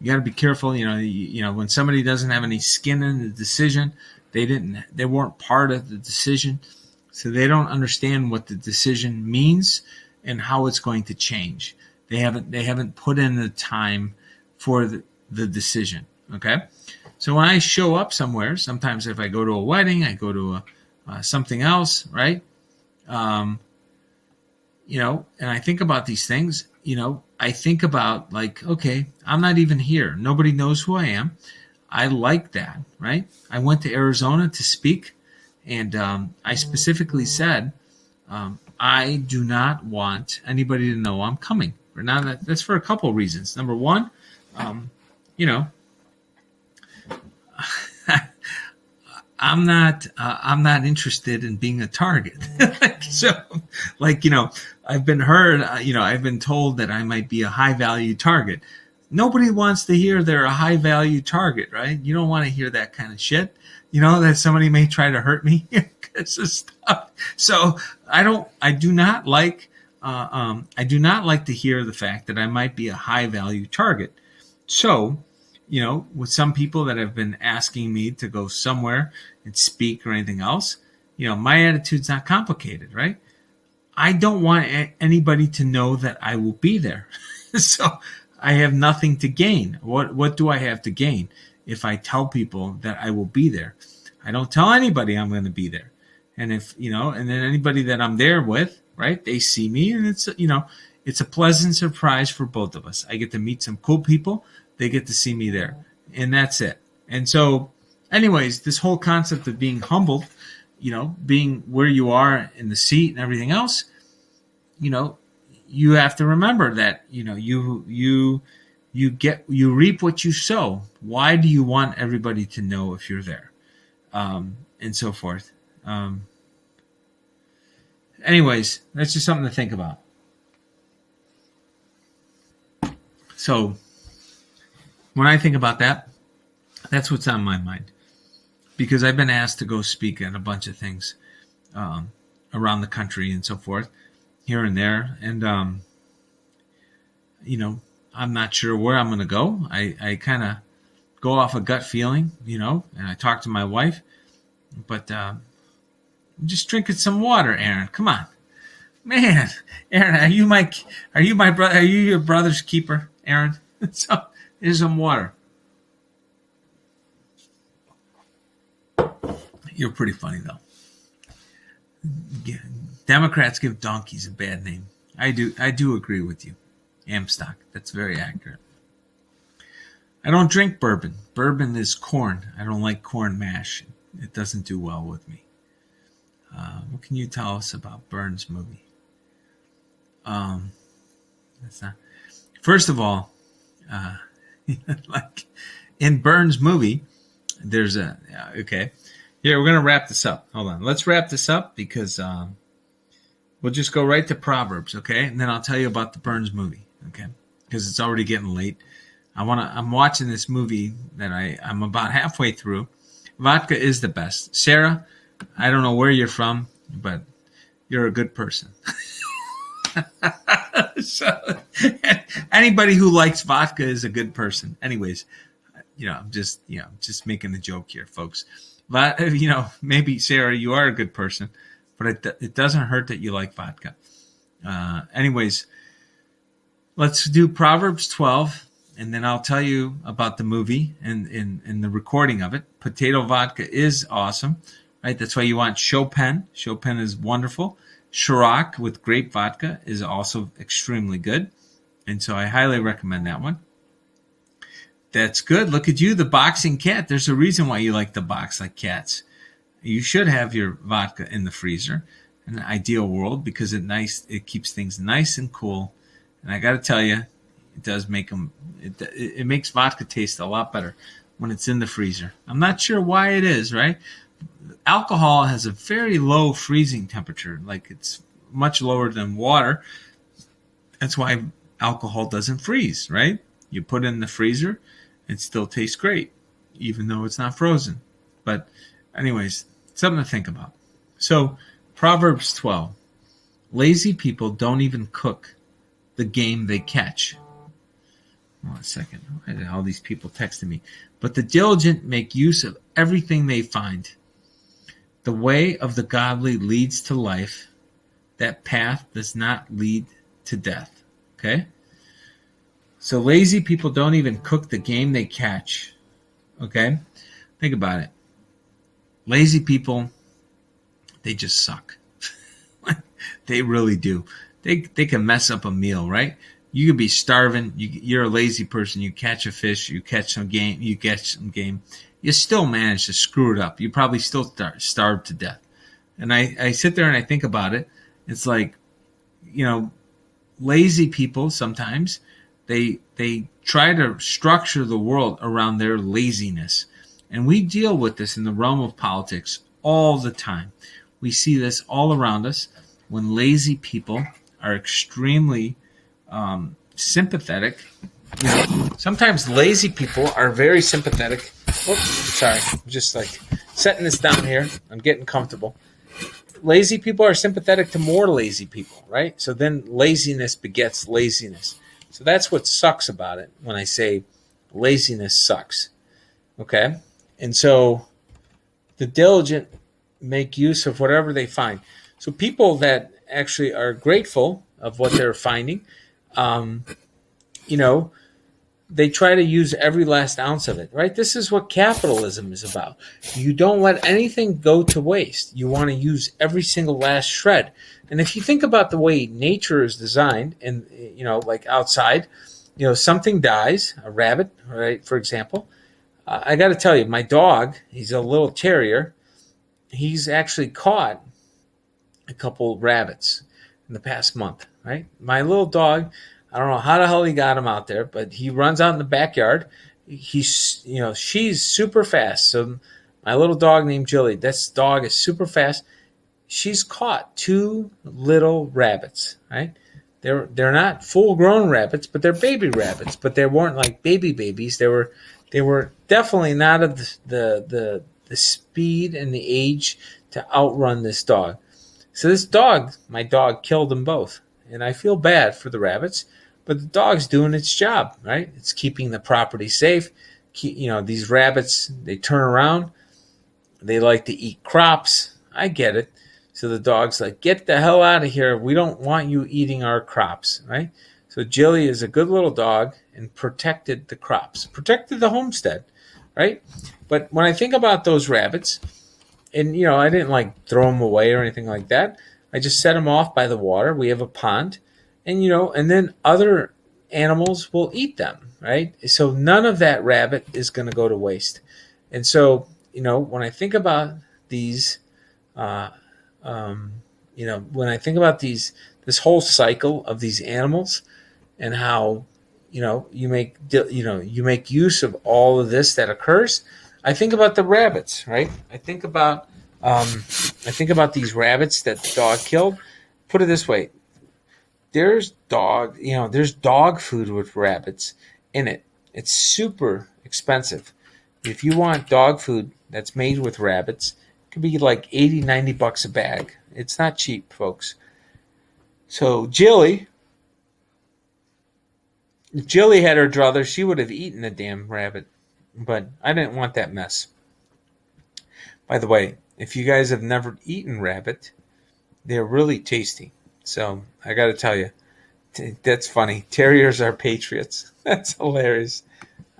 You got to be careful, when somebody doesn't have any skin in the decision, they weren't part of the decision, so they don't understand what the decision means and how it's going to change. They haven't put in the time for the decision. Okay, so when I show up somewhere, sometimes if I go to a wedding, I go to something else, right? And I think about these things. I think about okay, I'm not even here. Nobody knows who I am. I like that, right? I went to Arizona to speak, and I specifically said, I do not want anybody to know I'm coming. Now that's for a couple of reasons. Number one, I'm not interested in being a target. I've been told that I might be a high value target. Nobody wants to hear they're a high value target, right? You don't want to hear that kind of shit. That somebody may try to hurt me because of stuff. So I do not like to hear the fact that I might be a high value target. So, with some people that have been asking me to go somewhere and speak or anything else, my attitude's not complicated, right? I don't want anybody to know that I will be there. So I have nothing to gain. What do I have to gain if I tell people that I will be there? I don't tell anybody I'm going to be there. And if, and then anybody that I'm there with, right, they see me, and it's a pleasant surprise for both of us. I get to meet some cool people. They get to see me there, and that's it. And so, anyways, this whole concept of being humbled, being where you are in the seat and everything else, you have to remember that, you reap what you sow. Why do you want everybody to know if you're there? And so forth. Anyways, that's just something to think about. So, when I think about that, that's what's on my mind. Because I've been asked to go speak at a bunch of things around the country and so forth, here and there. And, I'm not sure where I'm going to go. I kind of go off a gut feeling, and I talk to my wife. But I'm just drinking some water, Aaron. Come on. Man, Aaron, are you my brother? Are you your brother's keeper, Aaron? So, here's some water. You're pretty funny, though. Democrats give donkeys a bad name. I do agree with you. Amstock. That's very accurate. I don't drink bourbon. Bourbon is corn. I don't like corn mash. It doesn't do well with me. What can you tell us about Burns' movie? That's not. First of all, like in Burns' movie, there's okay. Here, we're going to wrap this up. Hold on. Let's wrap this up because we'll just go right to Proverbs, okay? And then I'll tell you about the Burns movie, okay? Because it's already getting late. I'm watching this movie that I'm about halfway through. Vodka is the best. Sarah, I don't know where you're from, but you're a good person. So, anybody who likes vodka is a good person. Anyways, I'm just making a joke here, folks. But maybe Sarah, you are a good person, but it doesn't hurt that you like vodka. Anyways, let's do Proverbs 12, and then I'll tell you about the movie and the recording of it. Potato vodka is awesome, right? That's why you want Chopin. Chopin is wonderful. Ciroc with grape vodka is also extremely good. And so I highly recommend that one. That's good. Look at you, the boxing cat. There's a reason why you like to box like cats. You should have your vodka in the freezer in an ideal world because it keeps things nice and cool. And I got to tell you, it does make them. It makes vodka taste a lot better when it's in the freezer. I'm not sure why it is, right? Alcohol has a very low freezing temperature, like it's much lower than water. That's why alcohol doesn't freeze, right? You put it in the freezer, it still tastes great, even though it's not frozen. But anyways, something to think about. So, Proverbs 12. Lazy people don't even cook the game they catch. One second. Why did all these people texting me? But the diligent make use of everything they find. The way of the godly leads to life. That path does not lead to death. Okay? So lazy people don't even cook the game they catch. Okay? Think about it. Lazy people, they just suck. They really do. They can mess up a meal, right? You could be starving. You're a lazy person. You catch a fish. You catch some game. You still manage to screw it up. You probably still starve to death. And I sit there and I think about it. It's like, lazy people sometimes, they try to structure the world around their laziness. And we deal with this in the realm of politics all the time. We see this all around us when lazy people are extremely sympathetic. Sometimes lazy people are very sympathetic. Oops, sorry. I'm just like setting this down here. I'm getting comfortable. Lazy people are sympathetic to more lazy people, right? So then laziness begets laziness. So that's what sucks about it when I say laziness sucks. Okay? And so the diligent make use of whatever they find. So people that actually are grateful of what they're finding, they try to use every last ounce of it, right? This is what capitalism is about. You don't let anything go to waste. You want to use every single last shred. And if you think about the way nature is designed, and like outside, something dies, a rabbit, right? For example, I got to tell you, my dog, he's a little terrier. He's actually caught a couple rabbits in the past month, right? My little dog, I don't know how the hell he got him out there, but he runs out in the backyard. She's super fast. So my little dog named Jilly, this dog is super fast. She's caught 2 little rabbits, right? They're not full-grown rabbits, but they're baby rabbits. But they weren't like babies. They were definitely not of the speed and the age to outrun this dog. So this dog, my dog, killed them both. And I feel bad for the rabbits, but the dog's doing its job, right? It's keeping the property safe. These rabbits, they turn around. They like to eat crops. I get it. So the dog's like, get the hell out of here. We don't want you eating our crops, right? So Jilly is a good little dog and protected the crops, protected the homestead, right? But when I think about those rabbits, and, I didn't like throw them away or anything like that. I just set them off by the water. We have a pond, and and then other animals will eat them, right? So none of that rabbit is going to go to waste. And so, when I think about these, when I think about this whole cycle of these animals and how, you make use of all of this that occurs, I think about the rabbits, right? I think about these rabbits that the dog killed. Put it this way: there's dog food with rabbits in it, It's super expensive. If you want dog food that's made with rabbits, it could be like 80, $90 a bag. It's not cheap, folks. So if Jilly had her druthers, she would have eaten the damn rabbit. But I didn't want that mess. By the way, if you guys have never eaten rabbit, they're really tasty. So I got to tell you, that's funny. Terriers are patriots. That's hilarious.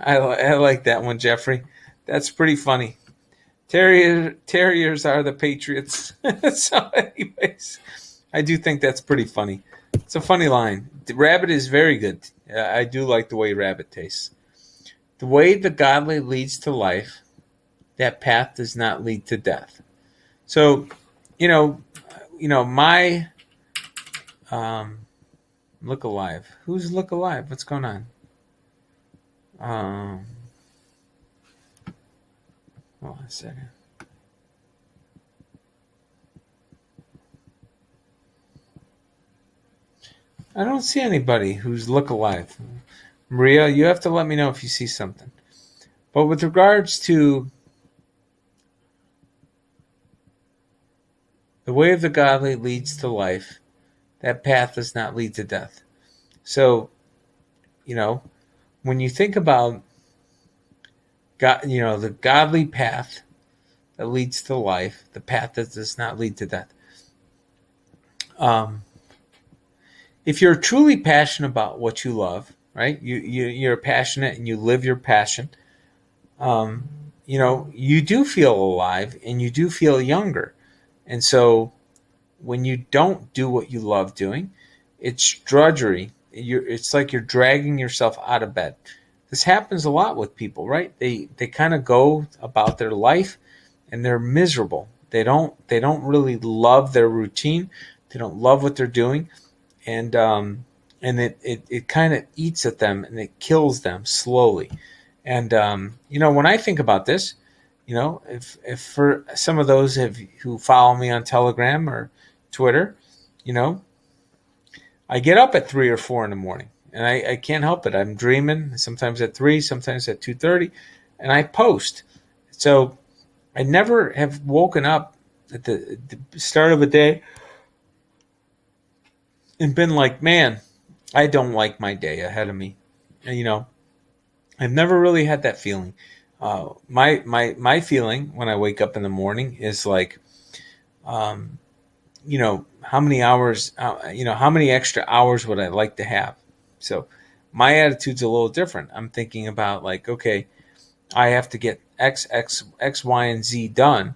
I like that one, Jeffrey. That's pretty funny. Terriers are the patriots. So, anyways, I do think that's pretty funny. It's a funny line. The rabbit is very good. I do like the way rabbit tastes. The way the godly leads to life, that path does not lead to death. So, my look alive. Who's look alive? What's going on? Hold on a second. I don't see anybody who's look alive. Maria, you have to let me know if you see something. But with regards to the way of the godly leads to life, that path does not lead to death. So, when you think about God, the godly path that leads to life, the path that does not lead to death. If you're truly passionate about what you love, right? You're passionate and you live your passion. You do feel alive and you do feel younger. And so when you don't do what you love doing, it's drudgery. It's like you're dragging yourself out of bed. This happens a lot with people, right? They kind of go about their life and they're miserable. They don't really love their routine. They don't love what they're doing, and it kind of eats at them and it kills them slowly. And when I think about this, if for some of those who follow me on Telegram or Twitter, I get up at 3 or 4 in the morning. And I can't help it. I'm dreaming, sometimes at 3, sometimes at 2:30, and I post. So I never have woken up at the start of a day and been like, man, I don't like my day ahead of me. And, I've never really had that feeling. My feeling when I wake up in the morning is like, how many hours, how many extra hours would I like to have? So my attitude's a little different. I'm thinking about like, okay, I have to get X, Y, and Z done.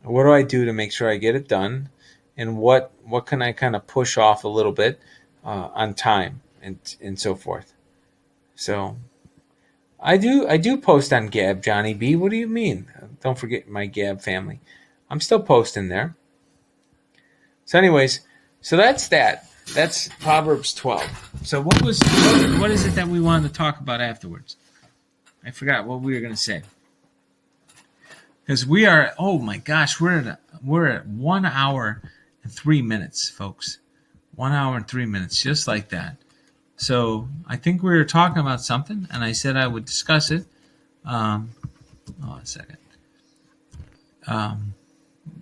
What do I do to make sure I get it done? And what can I kind of push off a little bit on time and so forth. So I do post on Gab, Johnny B. What do you mean? Don't forget my Gab family. I'm still posting there. So anyways, so that's that. That's Proverbs 12. So what is it that we wanted to talk about afterwards? I forgot what we were going to say. Because we are, oh my gosh, we're at 1 hour and 3 minutes, folks. 1 hour and 3 minutes, just like that. So I think we were talking about something, and I said I would discuss it. A second.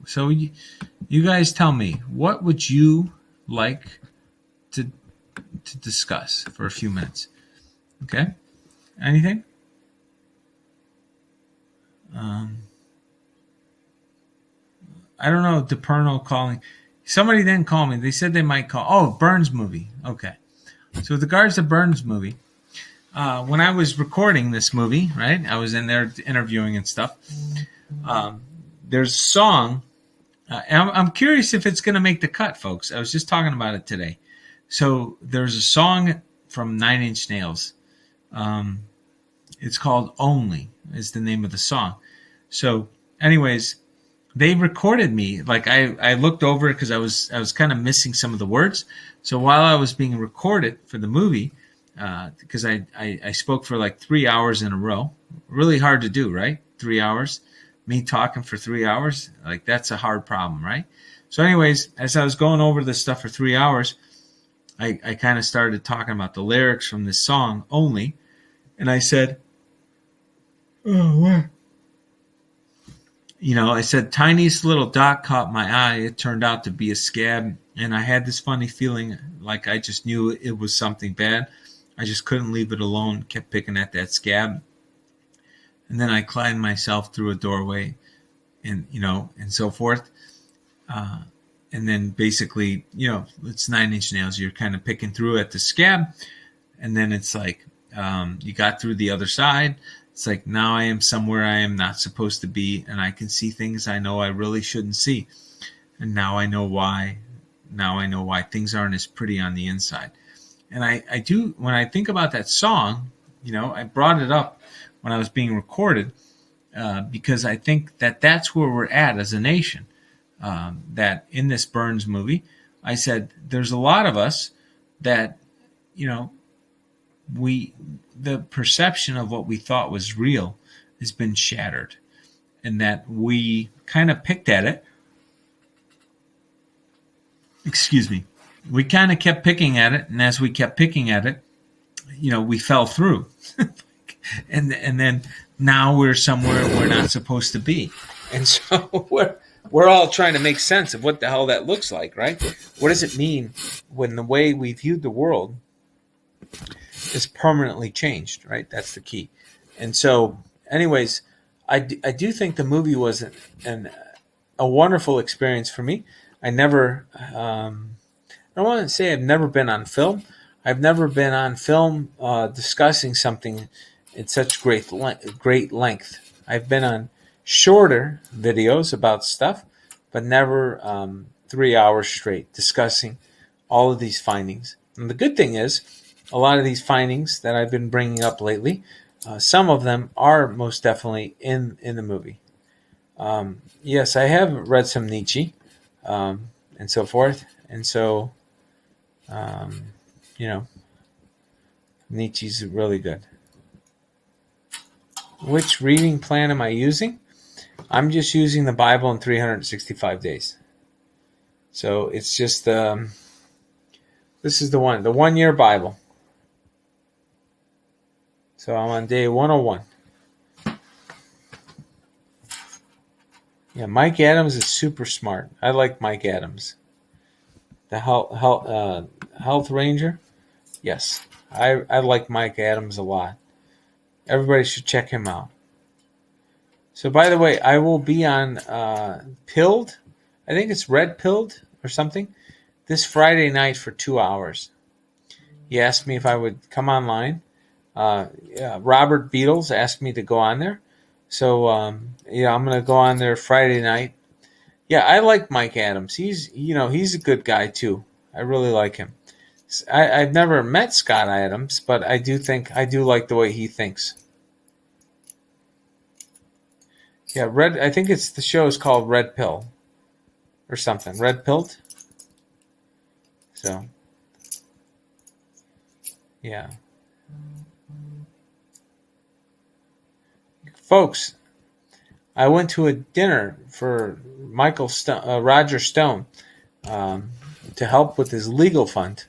So you guys tell me, what would you like to discuss for a few minutes? Okay? Anything? I don't know. Deperno calling. Somebody then called me. They said they might call. Oh, Burns movie. Okay. So with regards to Burns movie, when I was recording this movie, right, I was in there interviewing and stuff. There's a song. I'm curious if it's going to make the cut, folks. I was just talking about it today. So there's a song from 9 Inch Nails. It's called Only is the name of the song. So anyways, they recorded me. Like I looked over it because I was kind of missing some of the words. So while I was being recorded for the movie, because I spoke for like 3 hours in a row, really hard to do, right? 3 hours, me talking for 3 hours, like that's a hard problem, right? So anyways, as I was going over this stuff for 3 hours, I kind of started talking about the lyrics from this song Only. And I said, oh, where? I said, tiniest little dot caught my eye. It turned out to be a scab. And I had this funny feeling like I just knew it was something bad. I just couldn't leave it alone, kept picking at that scab. And then I climbed myself through a doorway and so forth. And then basically, it's 9-inch nails. You're kind of picking through at the scab. And then it's like, you got through the other side. It's like, now I am somewhere I am not supposed to be. And I can see things I know I really shouldn't see. And now I know why. Now I know why things aren't as pretty on the inside. And I do, when I think about that song, I brought it up when I was being recorded because I think that that's where we're at as a nation. That in this Burns movie, I said, there's a lot of us that, the perception of what we thought was real has been shattered, and that we kind of picked at it. Excuse me. We kind of kept picking at it, and as we kept picking at it, we fell through. and then now we're somewhere we're not supposed to be. And so we're all trying to make sense of what the hell that looks like, right? What does it mean when the way we viewed the world is permanently changed, right? That's the key. And so, anyways, I do think the movie was a wonderful experience for me. I never, I don't want to say I've never been on film. I've never been on film discussing something in such great length. I've been on shorter videos about stuff, but never 3 hours straight discussing all of these findings. And the good thing is, a lot of these findings that I've been bringing up lately, some of them are most definitely in the movie. Yes, I have read some Nietzsche and so forth. And so, Nietzsche's really good. Which reading plan am I using? I'm just using the Bible in 365 days. So it's just, this is the 1 year Bible. So I'm on day 101. Yeah, Mike Adams is super smart. I like Mike Adams. The health ranger. Yes, I like Mike Adams a lot. Everybody should check him out. So by the way, I will be on Pilled. I think it's Red Pilled or something. This Friday night for 2 hours. He asked me if I would come online. Robert Beatles asked me to go on there. So, I'm going to go on there Friday night. Yeah, I like Mike Adams. He's a good guy too. I really like him. I've never met Scott Adams, but I do like the way he thinks. Yeah, I think the show is called Red Pill or something. Red Pilled. So, yeah. Folks, I went to a dinner for Roger Stone to help with his legal fund.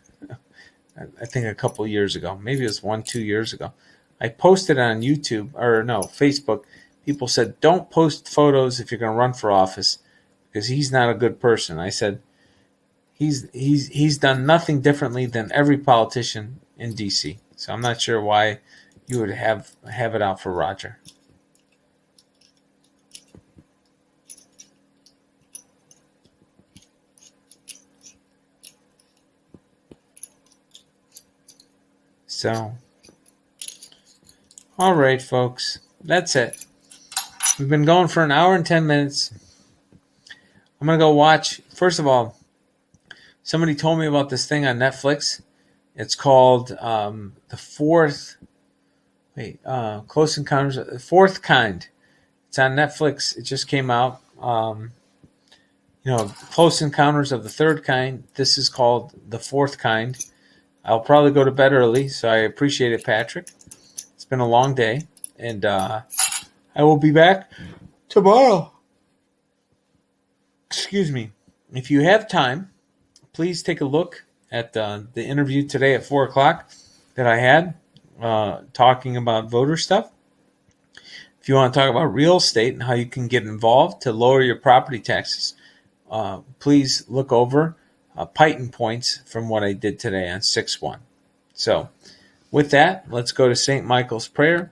I think a couple years ago. Maybe it was 1-2 years ago. I posted on YouTube, Facebook. People said, don't post photos if you're going to run for office because he's not a good person. I said, he's done nothing differently than every politician in D.C. So I'm not sure why you would have it out for Roger. So, all right, folks, that's it. We've been going for an hour and 10 minutes. I'm going to go watch. First of all, somebody told me about this thing on Netflix. It's called Close Encounters, Fourth Kind. It's on Netflix. It just came out. Close Encounters of the Third Kind. This is called The Fourth Kind. I'll probably go to bed early, so I appreciate it, Patrick. It's been a long day, and I will be back tomorrow. Excuse me. If you have time, please take a look at the interview today at 4 o'clock that I had talking about voter stuff. If you want to talk about real estate and how you can get involved to lower your property taxes, please look over Python points from what I did today on 6-1. So with that, let's go to St. Michael's prayer.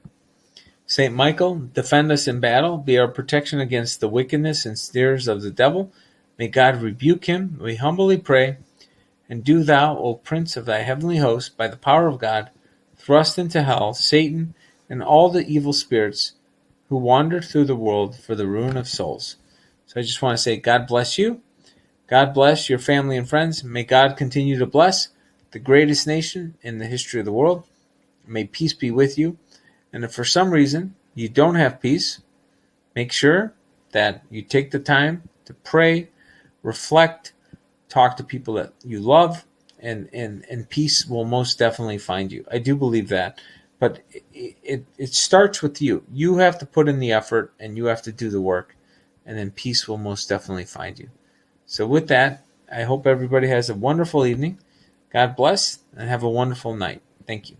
St. Michael, defend us in battle, be our protection against the wickedness and snares of the devil. May God rebuke him, we humbly pray. And do thou, O Prince of thy heavenly host, by the power of God, thrust into hell Satan and all the evil spirits who wander through the world for the ruin of souls. So I just want to say, God bless you. God bless your family and friends. May God continue to bless the greatest nation in the history of the world. May peace be with you. And if for some reason you don't have peace, make sure that you take the time to pray, reflect, talk to people that you love, and peace will most definitely find you. I do believe that. But it starts with you. You have to put in the effort and you have to do the work, and then peace will most definitely find you. So with that, I hope everybody has a wonderful evening. God bless and have a wonderful night. Thank you.